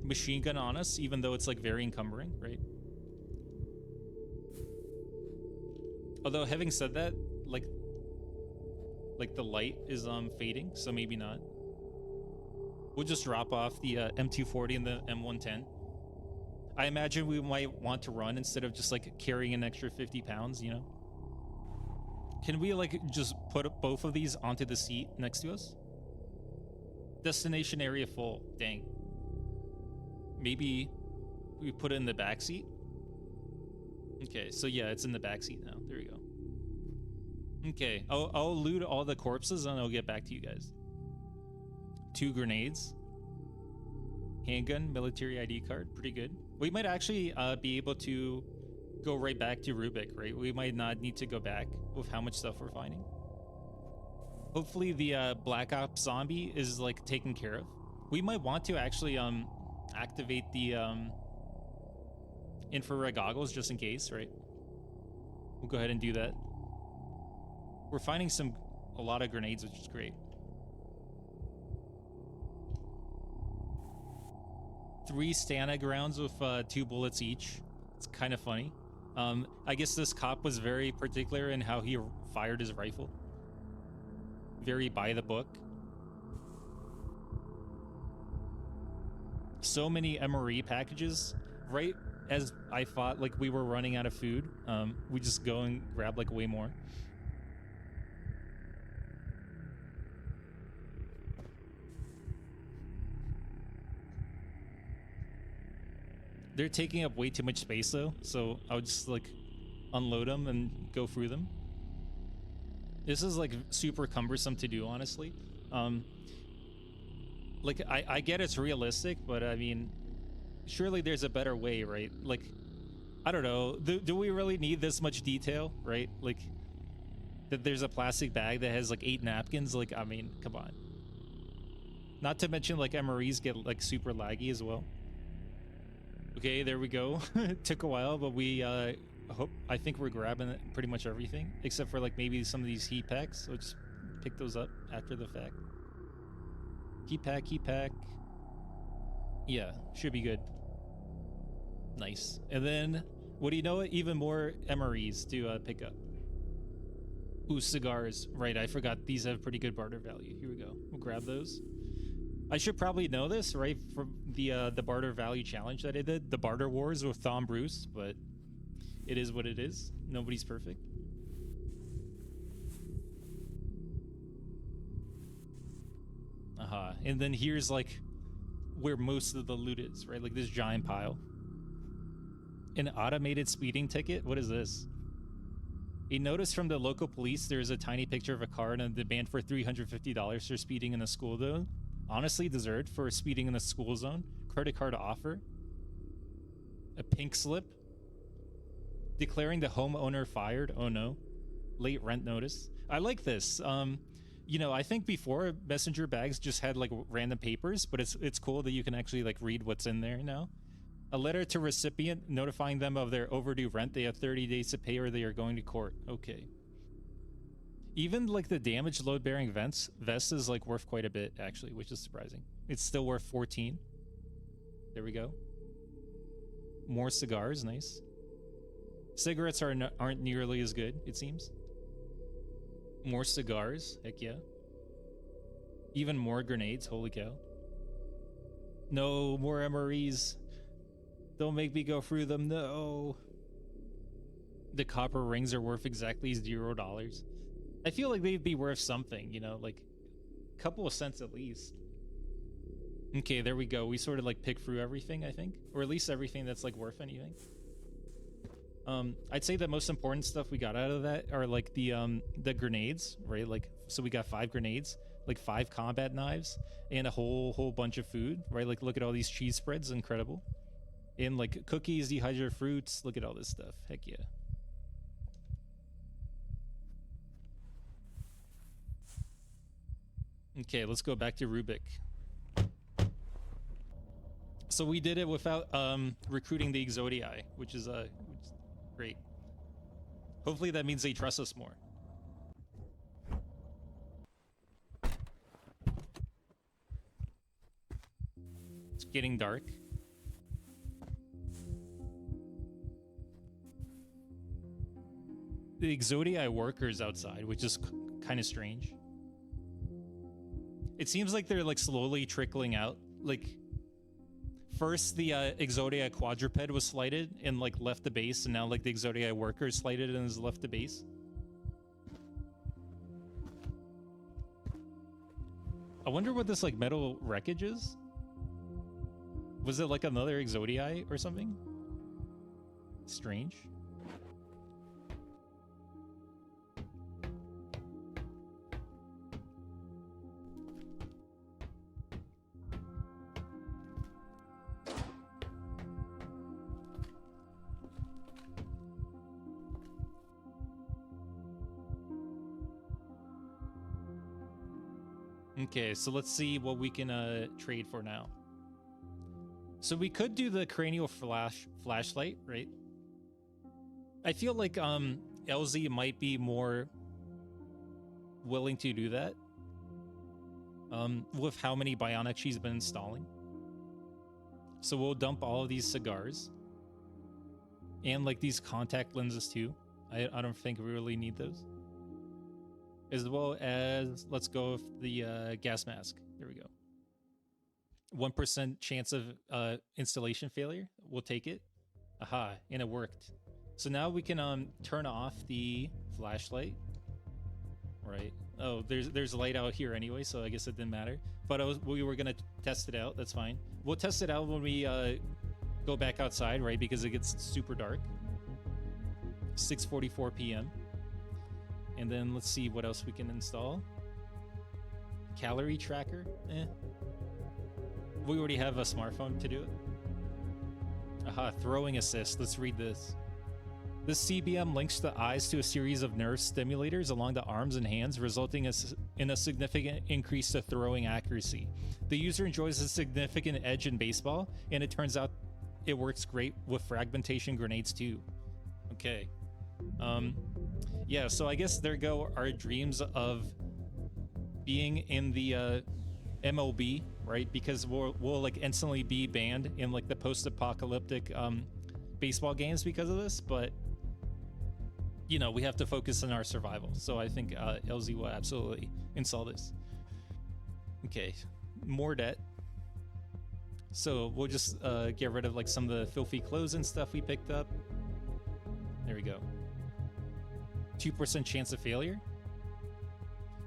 machine gun on us, even though it's like very encumbering, right? Although having said that, like the light is fading, so maybe not. We'll just drop off the M240 and the M110. I imagine we might want to run instead of just like carrying an extra 50 pounds, you know? Can we like just put both of these onto the seat next to us? Destination area full. Dang. Maybe we put it in the back seat? Okay, so yeah, it's in the back seat now. There we go. Okay, I'll loot all the corpses and I'll get back to you guys. 2 grenades. Handgun, military ID card, pretty good. We might actually be able to go right back to Rubik, right? We might not need to go back with how much stuff we're finding. Hopefully the Black Ops zombie is like taken care of. We might want to actually activate the infrared goggles just in case, right? We'll go ahead and do that. We're finding a lot of grenades, which is great. 3 Stanag rounds with 2 bullets each. It's kind of funny. I guess this cop was very particular in how he fired his rifle. Very by the book. So many MRE packages. Right as I thought like we were running out of food, we just go and grab like way more. They're taking up way too much space though, so I would just like unload them and go through them. This is like super cumbersome to do, honestly. Like I get it's realistic, but I mean, surely there's a better way, right? Like, I don't know. Do we really need this much detail, right? Like that there's a plastic bag that has like 8 napkins. Like, I mean, come on. Not to mention like MREs get like super laggy as well. Okay, there we go. It took a while, but we I think we're grabbing pretty much everything except for like maybe some of these heat packs. So just pick those up after the fact. Heat pack. Yeah, should be good. Nice. And then, what do you know? Even more MREs to pick up. Ooh, cigars. Right, I forgot these have pretty good barter value. Here we go. We'll grab those. I should probably know this, right, from the barter value challenge that I did, the barter wars with Thom Bruce, but it is what it is. Nobody's perfect. And then here's like where most of the loot is, right? Like this giant pile. An automated speeding ticket? What is this? A notice from the local police. There's a tiny picture of a car and a demand for $350 for speeding in a school zone. Honestly deserved for speeding in the school zone. Credit card offer. A pink slip. Declaring the homeowner fired. Oh no. Late rent notice. I like this. You know, I think before messenger bags just had like random papers, but it's cool that you can actually like read what's in there now. A letter to recipient notifying them of their overdue rent. They have 30 days to pay or they are going to court. Okay. Even like the damaged load-bearing vest is like worth quite a bit actually, which is surprising. It's still worth 14. There we go. More cigars, nice. Cigarettes aren't nearly as good, it seems. More cigars, heck yeah. Even more grenades, holy cow. No more MREs. Don't make me go through them, no. The copper rings are worth exactly $0. I feel like they'd be worth something, you know, like a couple of cents at least. Okay, there we go. We sort of like pick through everything, I think, or at least everything that's like worth anything. I'd say the most important stuff we got out of that are like the grenades, right? Like, so we got 5 grenades, like 5 combat knives, and a whole bunch of food, right? Like, look at all these cheese spreads, incredible. And like cookies, dehydrated fruits, look at all this stuff. Heck yeah. Okay, let's go back to Rubik. So we did it without recruiting the Exodii, which is great. Hopefully that means they trust us more. It's getting dark. The Exodii workers outside, which is kind of strange. It seems like they're like slowly trickling out. Like, first the Exodii quadruped was slighted and like left the base, and now like the Exodii worker is slighted and has left the base. I wonder what this like metal wreckage is. Was it like another Exodii or something? Strange. Okay, so let's see what we can trade for now. So we could do the cranial flashlight, right? I feel like Elsie might be more willing to do that. With how many bionics she's been installing. So we'll dump all of these cigars. And like these contact lenses too. I don't think we really need those. As well as, let's go with the gas mask. There we go. 1% chance of installation failure. We'll take it. Aha, and it worked. So now we can turn off the flashlight. Right. Oh, there's light out here anyway, so I guess it didn't matter. But we were gonna test it out. That's fine. We'll test it out when we go back outside, right? Because it gets super dark. 6:44 p.m. And then let's see what else we can install. Calorie tracker. We already have a smartphone to do it. Aha, throwing assist. Let's read this. This CBM links the eyes to a series of nerve stimulators along the arms and hands, resulting in a significant increase to throwing accuracy. The user enjoys a significant edge in baseball, and it turns out it works great with fragmentation grenades too. Okay. Yeah, so I guess there go our dreams of being in the MLB, right? Because we'll like instantly be banned in like the post-apocalyptic baseball games because of this, but you know, we have to focus on our survival. So I think Elsie will absolutely install this. Okay, more debt. So we'll just get rid of like some of the filthy clothes and stuff we picked up. There we go. 2% chance of failure.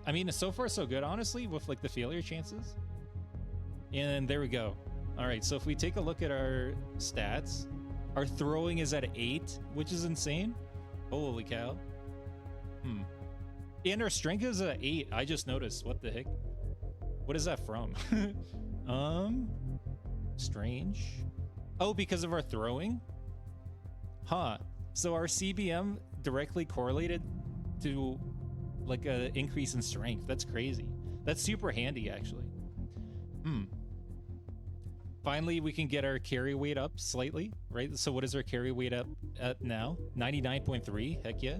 I mean, so far so good, honestly, with like the failure chances. And there we go. All right, so if we take a look at our stats, our throwing is at 8, which is insane. Holy cow. And our strength is at 8. I just noticed. What the heck? What is that from? Strange. Oh, because of our throwing? Huh. So our CBM directly correlated to like an increase in strength. That's crazy. That's super handy, actually. Finally, we can get our carry weight up slightly, right? So what is our carry weight up at now? 99.3. Heck yeah.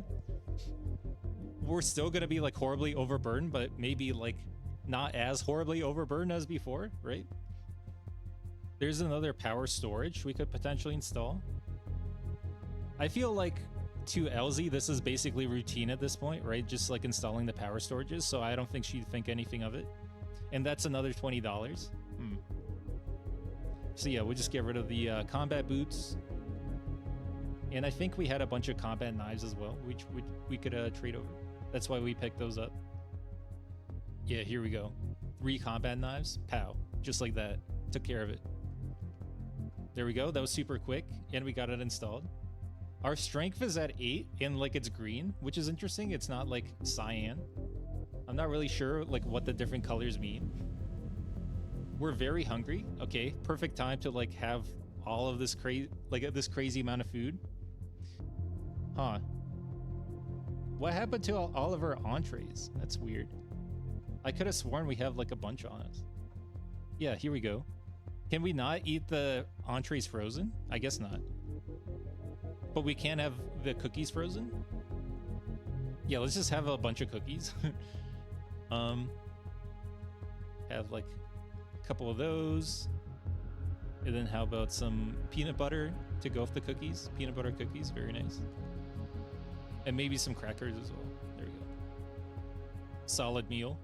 We're still going to be like horribly overburdened, but maybe like not as horribly overburdened as before, right? There's another power storage we could potentially install. I feel like to Elsie, this is basically routine at this point, right? Just like installing the power storages, so I don't think she'd think anything of it. And that's another $20. So yeah, we'll just get rid of the combat boots. And I think we had a bunch of combat knives as well, which we could trade over. That's why we picked those up. Yeah, here we go. 3 combat knives. Pow. Just like that. Took care of it. There we go. That was super quick. And we got it installed. Our strength is at 8 and like it's green, which is interesting. It's not like cyan. I'm not really sure like what the different colors mean. We're very hungry. Okay, perfect time to like have all of this crazy amount of food. Huh. What happened to all of our entrees? That's weird. I could have sworn we have like a bunch on us. Yeah, here we go. Can we not eat the entrees frozen? I guess not. But we can have the cookies frozen? Yeah, let's just have a bunch of cookies. Have like a couple of those. And then how about some peanut butter to go with the cookies? Peanut butter cookies, very nice. And maybe some crackers as well. There we go. Solid meal.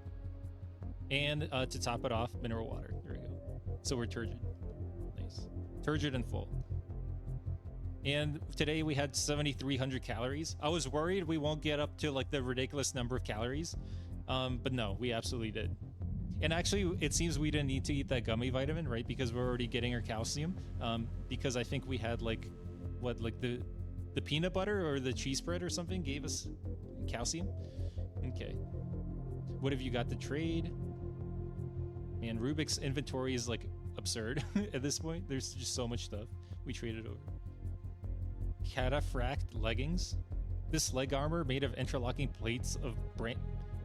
And to top it off, mineral water. There we go. So we're turgid. Nice. Turgid and full. And today we had 7,300 calories. I was worried we won't get up to like the ridiculous number of calories. But no, we absolutely did. And actually, it seems we didn't need to eat that gummy vitamin, right? Because we're already getting our calcium. Because I think we had like, what, like the peanut butter or the cheese spread or something gave us calcium. Okay. What have you got to trade? Man, Rubik's inventory is like absurd at this point. There's just so much stuff. We traded over. Cataphract leggings. This leg armor made of interlocking plates of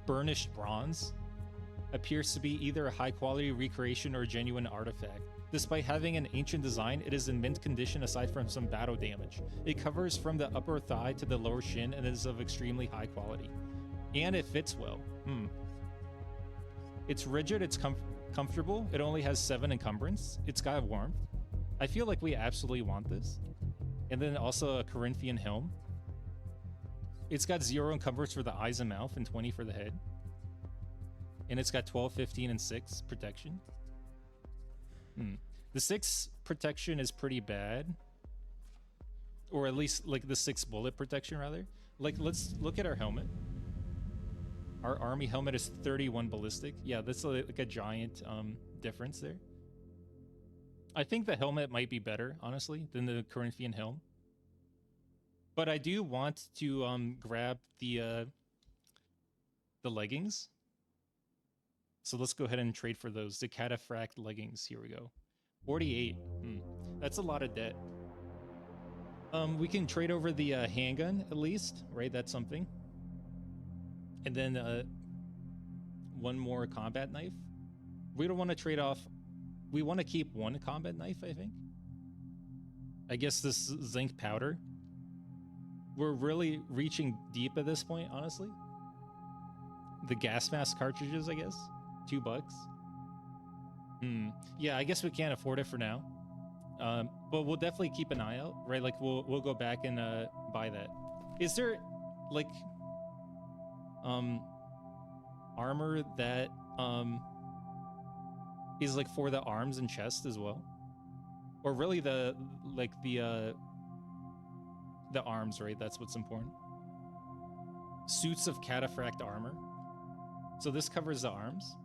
burnished bronze appears to be either a high-quality recreation or a genuine artifact. Despite having an ancient design, it is in mint condition aside from some battle damage. It covers from the upper thigh to the lower shin and is of extremely high quality. And it fits well. It's rigid, it's comfortable, it only has 7 encumbrance, it's got warmth. I feel like we absolutely want this. And then also a Corinthian helm. It's got 0 encumbrance for the eyes and mouth and 20 for the head. And it's got 12, 15, and 6 protection. The 6 protection is pretty bad. Or at least, like, the 6 bullet protection, rather. Like, let's look at our helmet. Our army helmet is 31 ballistic. Yeah, that's like a giant difference there. I think the helmet might be better, honestly, than the Corinthian helm. But I do want to grab the leggings. So let's go ahead and trade for those. The Cataphract leggings. Here we go. 48. That's a lot of debt. We can trade over the handgun at least, right? That's something. And then one more combat knife. We don't want to trade off. We want to keep 1 combat knife, I think. I guess this zinc powder. We're really reaching deep at this point, honestly. The gas mask cartridges, I guess. $2. Yeah, I guess we can't afford it for now. But we'll definitely keep an eye out, right? Like we'll go back and buy that. Is there like armor that is like for the arms and chest as well? Or really the arms, right? That's what's important. Suits of cataphract armor. So this covers the arms.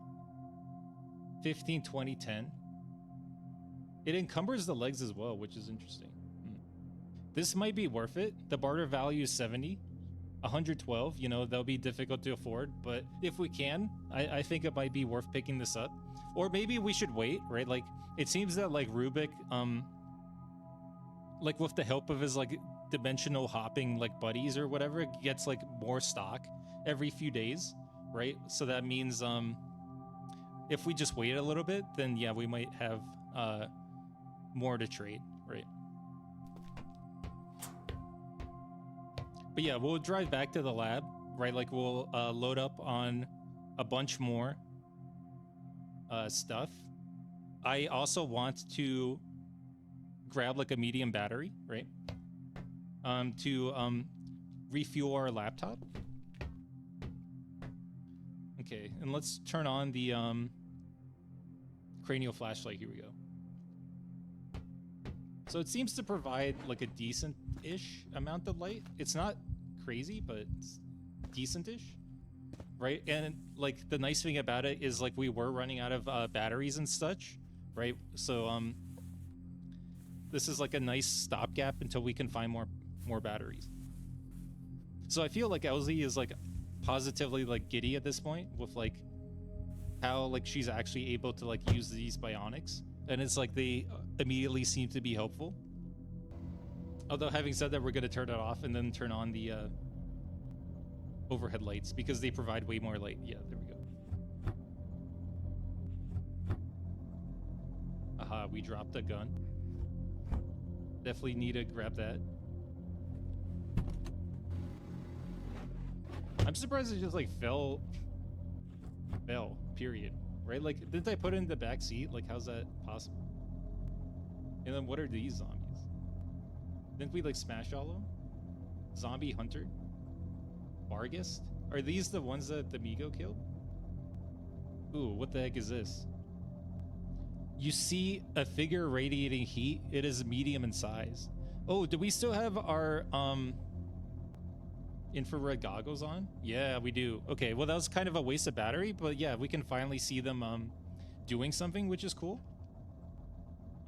15, 20, 10. It encumbers the legs as well, which is interesting. This might be worth it. The barter value is 70. 112, you know, that'll be difficult to afford, but if we can, I think it might be worth picking this up. Or maybe we should wait, right? Like, it seems that, like, Rubik, like, with the help of his, like, dimensional hopping, like, buddies or whatever, gets, like, more stock every few days, right? So that means, if we just wait a little bit, then, yeah, we might have, more to trade, right? But yeah, we'll drive back to the lab, right? Like we'll load up on a bunch more stuff. I also want to grab like a medium battery, right? To refuel our laptop. Okay, and let's turn on the cranial flashlight. Here we go. So it seems to provide like a decent-ish amount of light. It's not crazy, but it's decent-ish, right? And like the nice thing about it is like we were running out of batteries and such, right? So this is like a nice stopgap until we can find more batteries. So I feel like Elsie is like positively like giddy at this point with like how like she's actually able to like use these bionics, and it's like they immediately seem to be helpful. Although having said that, we're going to turn it off and then turn on the overhead lights because they provide way more light. Yeah, there we go. Aha, we dropped a gun. Definitely need to grab that. I'm surprised it just like fell, period. Right? Like, didn't I put it in the back seat? Like, how's that possible? And then what are these zombies? Didn't we like smash all of them? Zombie hunter? Vargas? Are these the ones that the Migo killed? Ooh, what the heck is this? You see a figure radiating heat. It is medium in size. Oh, do we still have our infrared goggles on? Yeah, we do. Okay, well that was kind of a waste of battery, but yeah, we can finally see them doing something, which is cool.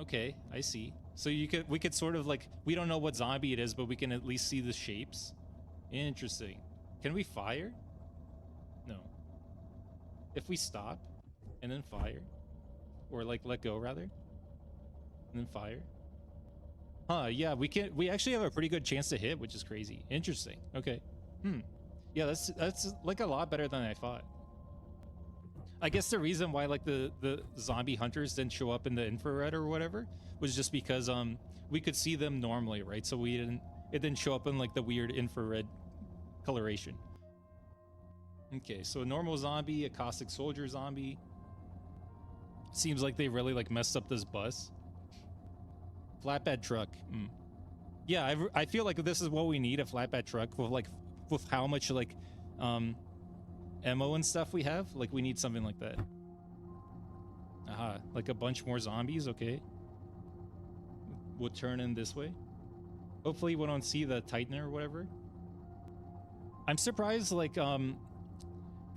Okay, I see. So we could sort of like, we don't know what zombie it is, but we can at least see the shapes. Interesting. Can we fire? No. If we stop and then fire, or like let go rather, and then fire. Huh, yeah, we actually have a pretty good chance to hit, which is crazy. Interesting. Okay. Yeah, that's like a lot better than I thought. I guess the reason why like the zombie hunters didn't show up in the infrared or whatever was just because we could see them normally, right? So it didn't show up in like the weird infrared coloration. Okay, so a normal zombie, a caustic soldier zombie. Seems like they really like messed up this bus. Flatbed truck. Yeah, I feel like this is what we need, a flatbed truck with how much like ammo and stuff we have. Like we need something like that. Aha, like a bunch more zombies. Okay, we'll turn in this way. Hopefully we don't see the Titan or whatever. I'm surprised like the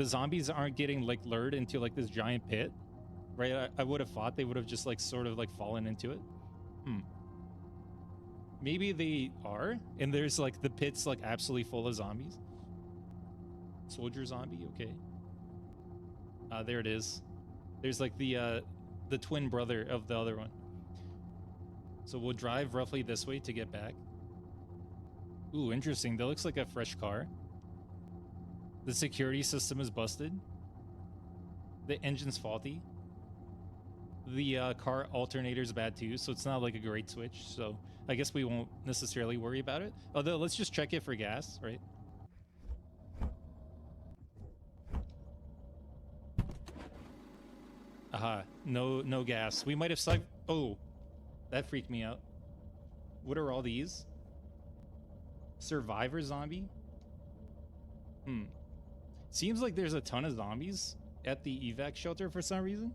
zombies aren't getting like lured into like this giant pit, right? I would have thought they would have just like sort of like fallen into it. Maybe they are, and there's like the pit's like absolutely full of zombies. Soldier zombie, okay. There it is. There's like the twin brother of the other one. So we'll drive roughly this way to get back. Ooh, interesting. That looks like a fresh car. The security system is busted. The engine's faulty. The car alternator's bad too, so it's not like a great switch. So I guess we won't necessarily worry about it. Although let's just check it for gas, right? Aha, no gas. We might have sucked. Oh, that freaked me out. What are all these? Survivor zombie? Seems like there's a ton of zombies at the evac shelter for some reason.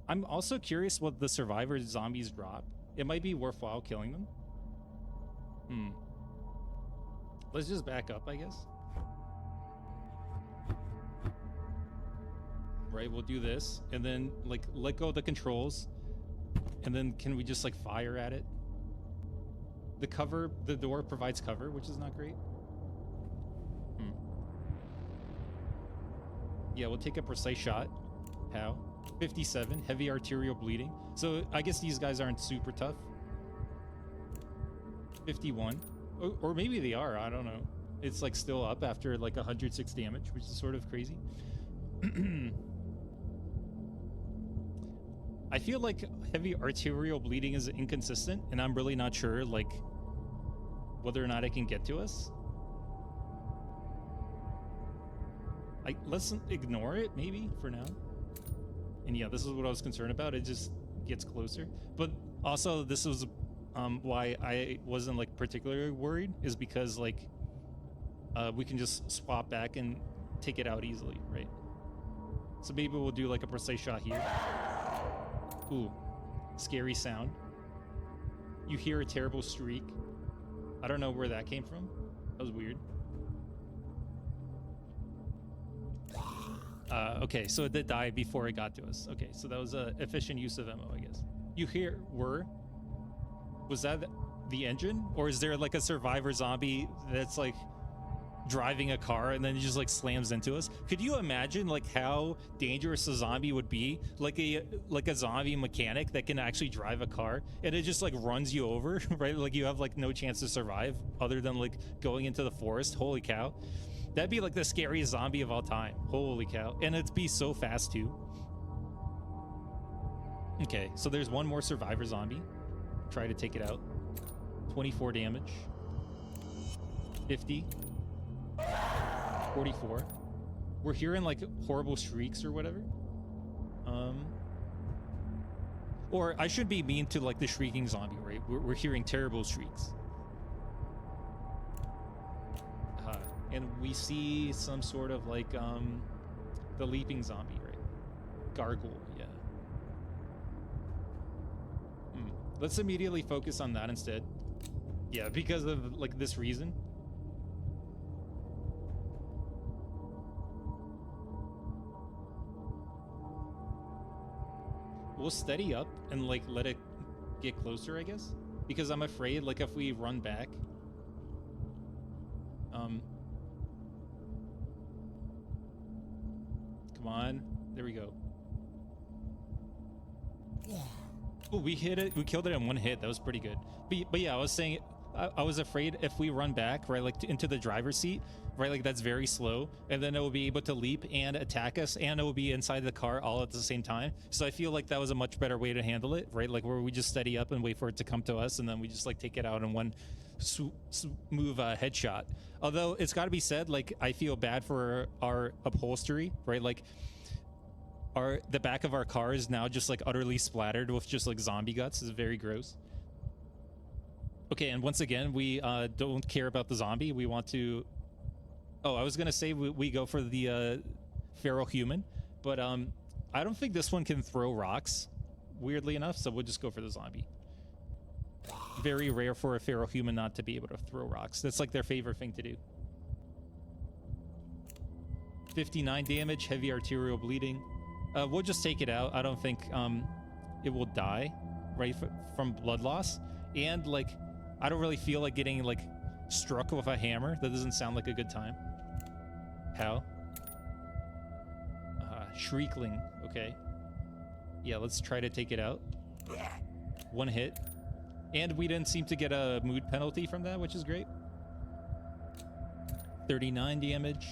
I'm also curious what the survivor zombies drop. It might be worthwhile killing them. Let's just back up, I guess. Right, we'll do this, and then like let go of the controls, and then can we just like fire at it? The door provides cover, which is not great. Yeah, we'll take a precise shot. How? 57, heavy arterial bleeding. So I guess these guys aren't super tough. 51, or maybe they are, I don't know. It's like still up after like 106 damage, which is sort of crazy. I feel like heavy arterial bleeding is inconsistent, and I'm really not sure like whether or not it can get to us. Let's ignore it maybe for now. And yeah, this is what I was concerned about. It just gets closer. But also this was why I wasn't like particularly worried, is because like we can just swap back and take it out easily, right? So maybe we'll do like a precise shot here. Ooh, scary sound. You hear a terrible shriek. I don't know where that came from. That was weird. Okay, so it did die before it got to us. Okay, so that was a efficient use of ammo, I guess. You hear was that the engine, or is there like a survivor zombie that's like driving a car and then he just like slams into us? Could you imagine like how dangerous a zombie would be? Like a zombie mechanic that can actually drive a car and it just like runs you over, right? Like you have like no chance to survive other than like going into the forest. Holy cow. That'd be like the scariest zombie of all time. Holy cow. And it'd be so fast too. Okay, so there's one more survivor zombie. Try to take it out. 24 damage. 50. 44. We're hearing like horrible shrieks or whatever. Or I should be mean to like the shrieking zombie, right? We're hearing terrible shrieks. And we see some sort of like the leaping zombie, right? Gargoyle, yeah. Let's immediately focus on that instead. Yeah, because of like this reason. We'll steady up and like let it get closer, I guess, because I'm afraid like if we run back, come on, there we go. Oh, we hit it. We killed it in one hit. That was pretty good. But yeah, I was saying, I was afraid if we run back, right, like into the driver's seat, right, like that's very slow, and then it will be able to leap and attack us, and it will be inside the car all at the same time. So I feel like that was a much better way to handle it, right? Like where we just steady up and wait for it to come to us, and then we just like take it out in one smooth headshot. Although it's got to be said, like I feel bad for our upholstery, right? Like the back of our car is now just like utterly splattered with just like zombie guts. It's very gross. Okay, and once again, we don't care about the zombie. We want to... Oh, I was gonna say we go for the feral human, but I don't think this one can throw rocks, weirdly enough, so we'll just go for the zombie. Very rare for a feral human not to be able to throw rocks. That's like their favorite thing to do. 59 damage, heavy arterial bleeding. We'll just take it out. I don't think it will die, right, from blood loss. And like, I don't really feel like getting like struck with a hammer. That doesn't sound like a good time. How? Shriekling. Okay. Yeah, let's try to take it out. One hit. And we didn't seem to get a mood penalty from that, which is great. 39 damage.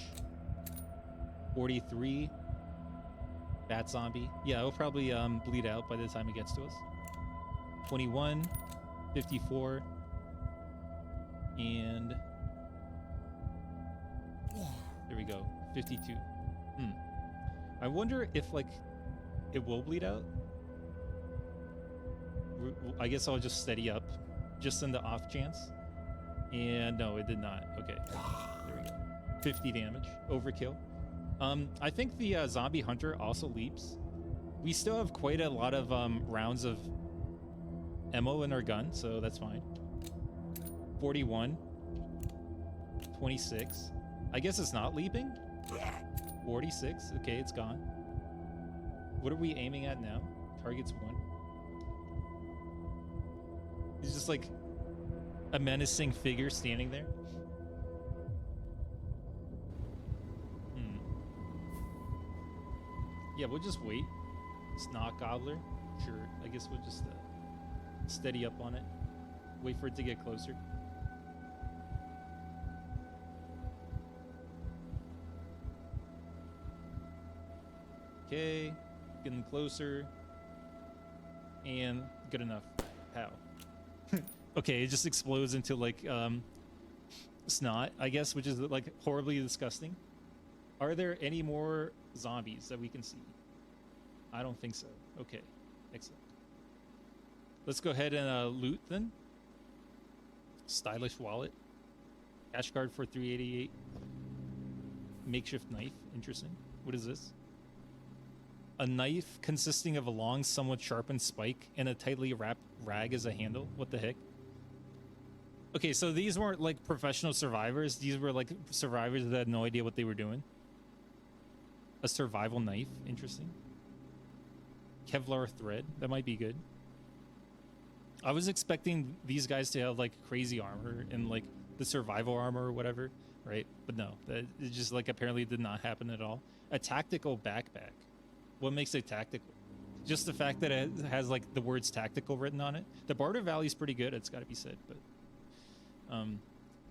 43. Bat zombie. Yeah, it'll probably bleed out by the time it gets to us. 21. 54. And there we go. 52. I wonder if like it will bleed out. I guess I'll just steady up just in the off chance. And no, it did not. Okay, there we go. 50 damage. Overkill. I think the zombie hunter also leaps. We still have quite a lot of rounds of ammo in our gun, so that's fine. 41. 26. I guess it's not leaping. 46. Okay, it's gone. What are we aiming at now? Target's 1. He's just like a menacing figure standing there. Yeah, we'll just wait. Snot gobbler. Sure. I guess we'll just steady up on it. Wait for it to get closer. Okay, getting closer. And good enough. How? Okay, it just explodes into like snot, I guess, which is like horribly disgusting. Are there any more zombies that we can see? I don't think so. Okay, excellent. Let's go ahead and loot then. Stylish wallet. Cash card for 388. Makeshift knife. Interesting. What is this? A knife consisting of a long, somewhat sharpened spike and a tightly wrapped rag as a handle. What the heck? Okay, so these weren't like professional survivors. These were like survivors that had no idea what they were doing. A survival knife. Interesting. Kevlar thread. That might be good. I was expecting these guys to have like crazy armor and like the survival armor or whatever, right? But no, that it just like apparently did not happen at all. A tactical backpack. What makes it tactical? Just the fact that it has like the words tactical written on it. The barter value is pretty good. It's got to be said, but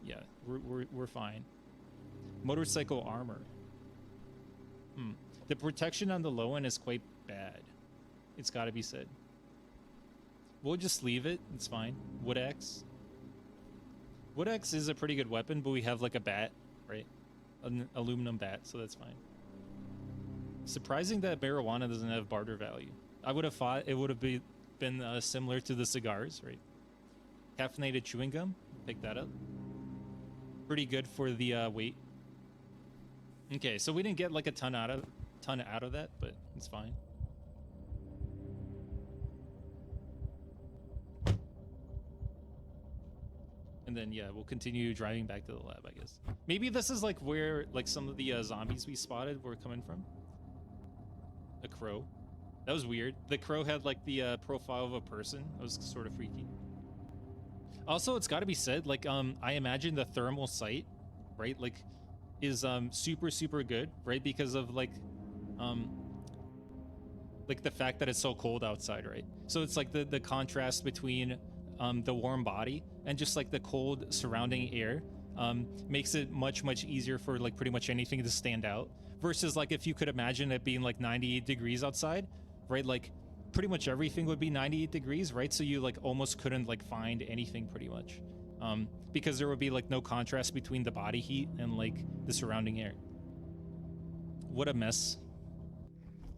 yeah, we're fine. Motorcycle armor. The protection on the low end is quite bad. It's got to be said. We'll just leave it. It's fine. Wood axe. Wood axe is a pretty good weapon, but we have like a bat, right? An aluminum bat, so that's fine. Surprising that marijuana doesn't have barter value. I would have thought it would have been similar to the cigars, right? Caffeinated chewing gum. Pick that up. Pretty good for the weight. Okay, so we didn't get like a ton out of that, but it's fine. And then yeah, we'll continue driving back to the lab, I guess. Maybe this is like where like some of the zombies we spotted were coming from. A crow. That was weird. The crow had like the profile of a person. That was sort of freaky. Also, it's got to be said, like I imagine the thermal sight, right, like is super good, right, because of like the fact that it's so cold outside, right? So it's like the contrast between the warm body and just like the cold surrounding air makes it much easier for like pretty much anything to stand out, versus like if you could imagine it being like 98 degrees outside, right? Like pretty much everything would be 98 degrees, right? So you like almost couldn't like find anything pretty much because there would be like no contrast between the body heat and like the surrounding air. What a mess.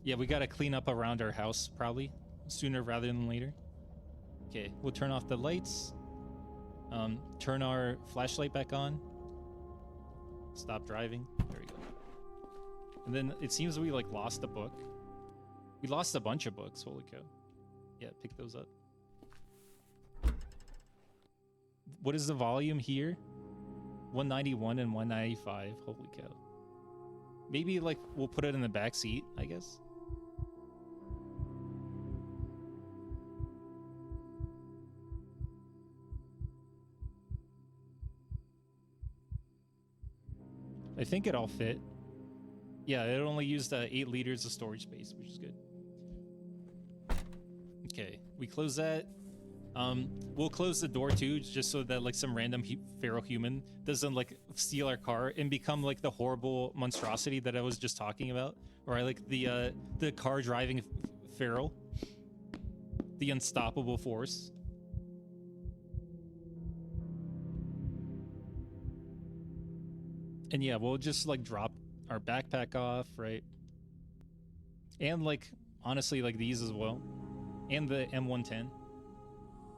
Yeah, we got to clean up around our house probably sooner rather than later. Okay, we'll turn off the lights, turn our flashlight back on, stop driving. There we go. And then it seems we like lost a book. We lost a bunch of books. Holy cow. Yeah, pick those up. What is the volume here? 191 and 195. Holy cow. Maybe like we'll put it in the back seat, I guess. I think it all fit. Yeah, it only used 8 liters of storage space, which is good. Okay, we close that. We'll close the door too, just so that like some random feral human doesn't like steal our car and become like the horrible monstrosity that I was just talking about, or like the car driving feral, the unstoppable force. And yeah, we'll just like drop our backpack off, right? And like honestly, like these as well, and the M110.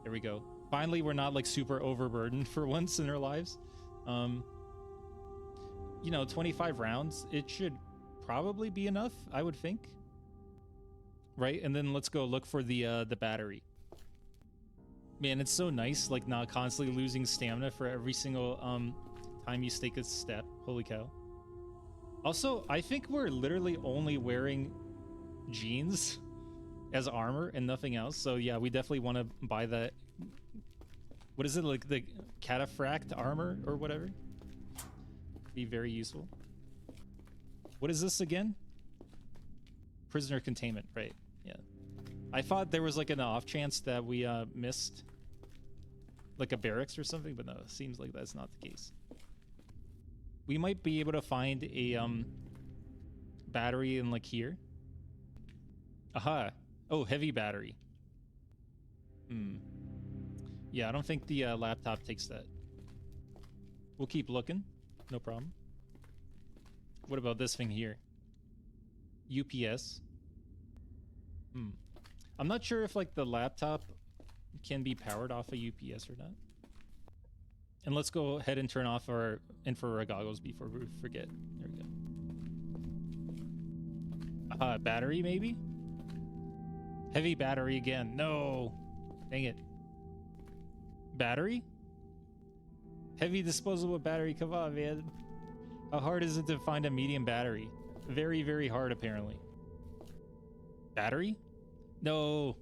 There we go. Finally, we're not like super overburdened for once in our lives. You know, 25 rounds, it should probably be enough, I would think. Right? And then let's go look for the battery. Man, it's so nice, like not constantly losing stamina for every single time you take a step. Holy cow. Also, I think we're literally only wearing jeans as armor and nothing else. So yeah, we definitely want to buy that. What is it, like the cataphract armor or whatever? Be very useful. What is this again? Prisoner containment, right? Yeah. I thought there was like an off chance that we missed like a barracks or something, but no, it seems like that's not the case. We might be able to find a battery in like here. Aha. Oh, heavy battery. Yeah, I don't think the laptop takes that. We'll keep looking. No problem. What about this thing here? UPS. I'm not sure if like the laptop can be powered off a UPS or not. And let's go ahead and turn off our infrared goggles before we forget. There we go. Battery maybe? Heavy battery again. No. Dang it. Battery? Heavy disposable battery. Come on, man. How hard is it to find a medium battery? Very, very hard, apparently. Battery? No.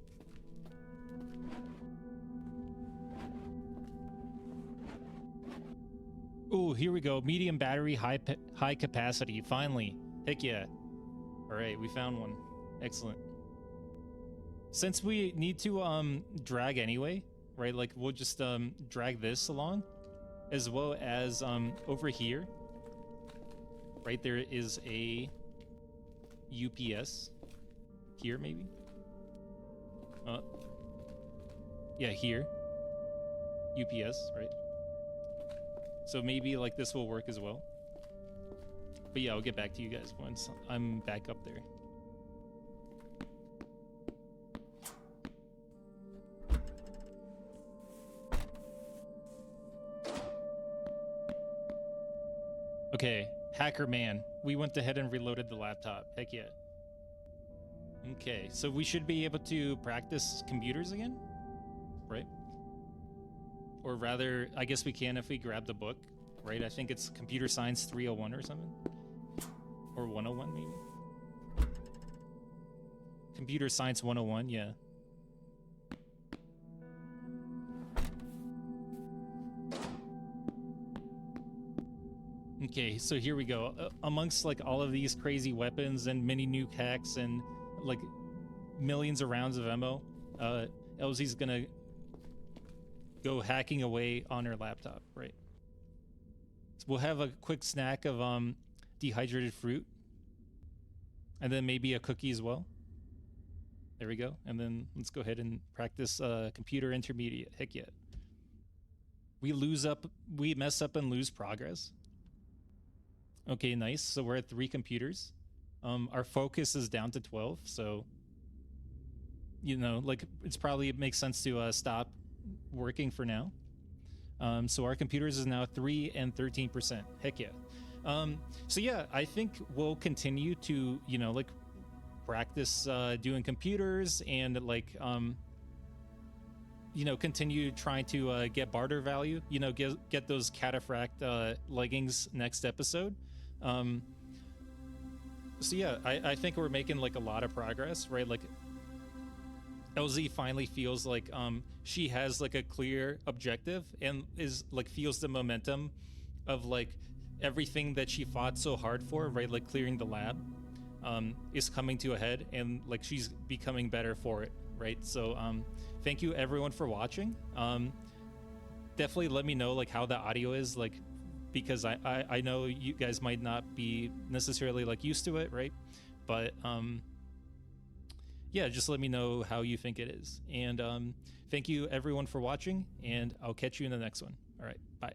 Oh, here we go. Medium battery, high capacity. Finally. Heck yeah. All right, we found one. Excellent. Since we need to drag anyway, right? Like we'll just drag this along, as well as over here. Right there is a UPS here, maybe. Yeah, here. UPS, right? So maybe like this will work as well. But yeah, I'll get back to you guys once I'm back up there. Okay, hacker man. We went ahead and reloaded the laptop. Heck yeah. Okay, so we should be able to practice computers again, right? Or rather, I guess we can if we grab the book, right? I think it's Computer Science 301 or something. Or 101, maybe? Computer Science 101, yeah. Okay, so here we go. Amongst like all of these crazy weapons and mini nuke hacks and like millions of rounds of ammo, Elsie's gonna go hacking away on her laptop, right? So we'll have a quick snack of dehydrated fruit, and then maybe a cookie as well. There we go. And then let's go ahead and practice computer intermediate. Heck yeah. We mess up and lose progress. Okay, nice. So we're at 3 computers. Our focus is down to 12, so you know, like it makes sense to stop working for now. So our computers is now 3 and 13%. Heck yeah. So yeah, I think we'll continue to, you know, like practice doing computers and like you know, continue trying to get barter value, you know, get those cataphract leggings next episode. So yeah, I think we're making like a lot of progress, right? Like LZ finally feels like she has like a clear objective and is like feels the momentum of like everything that she fought so hard for, right? Like clearing the lab is coming to a head, and like she's becoming better for it, right? So thank you everyone for watching. Definitely let me know like how the audio is, like, because I know you guys might not be necessarily like used to it, right? But yeah, just let me know how you think it is. And thank you everyone for watching, and I'll catch you in the next one. All right, bye.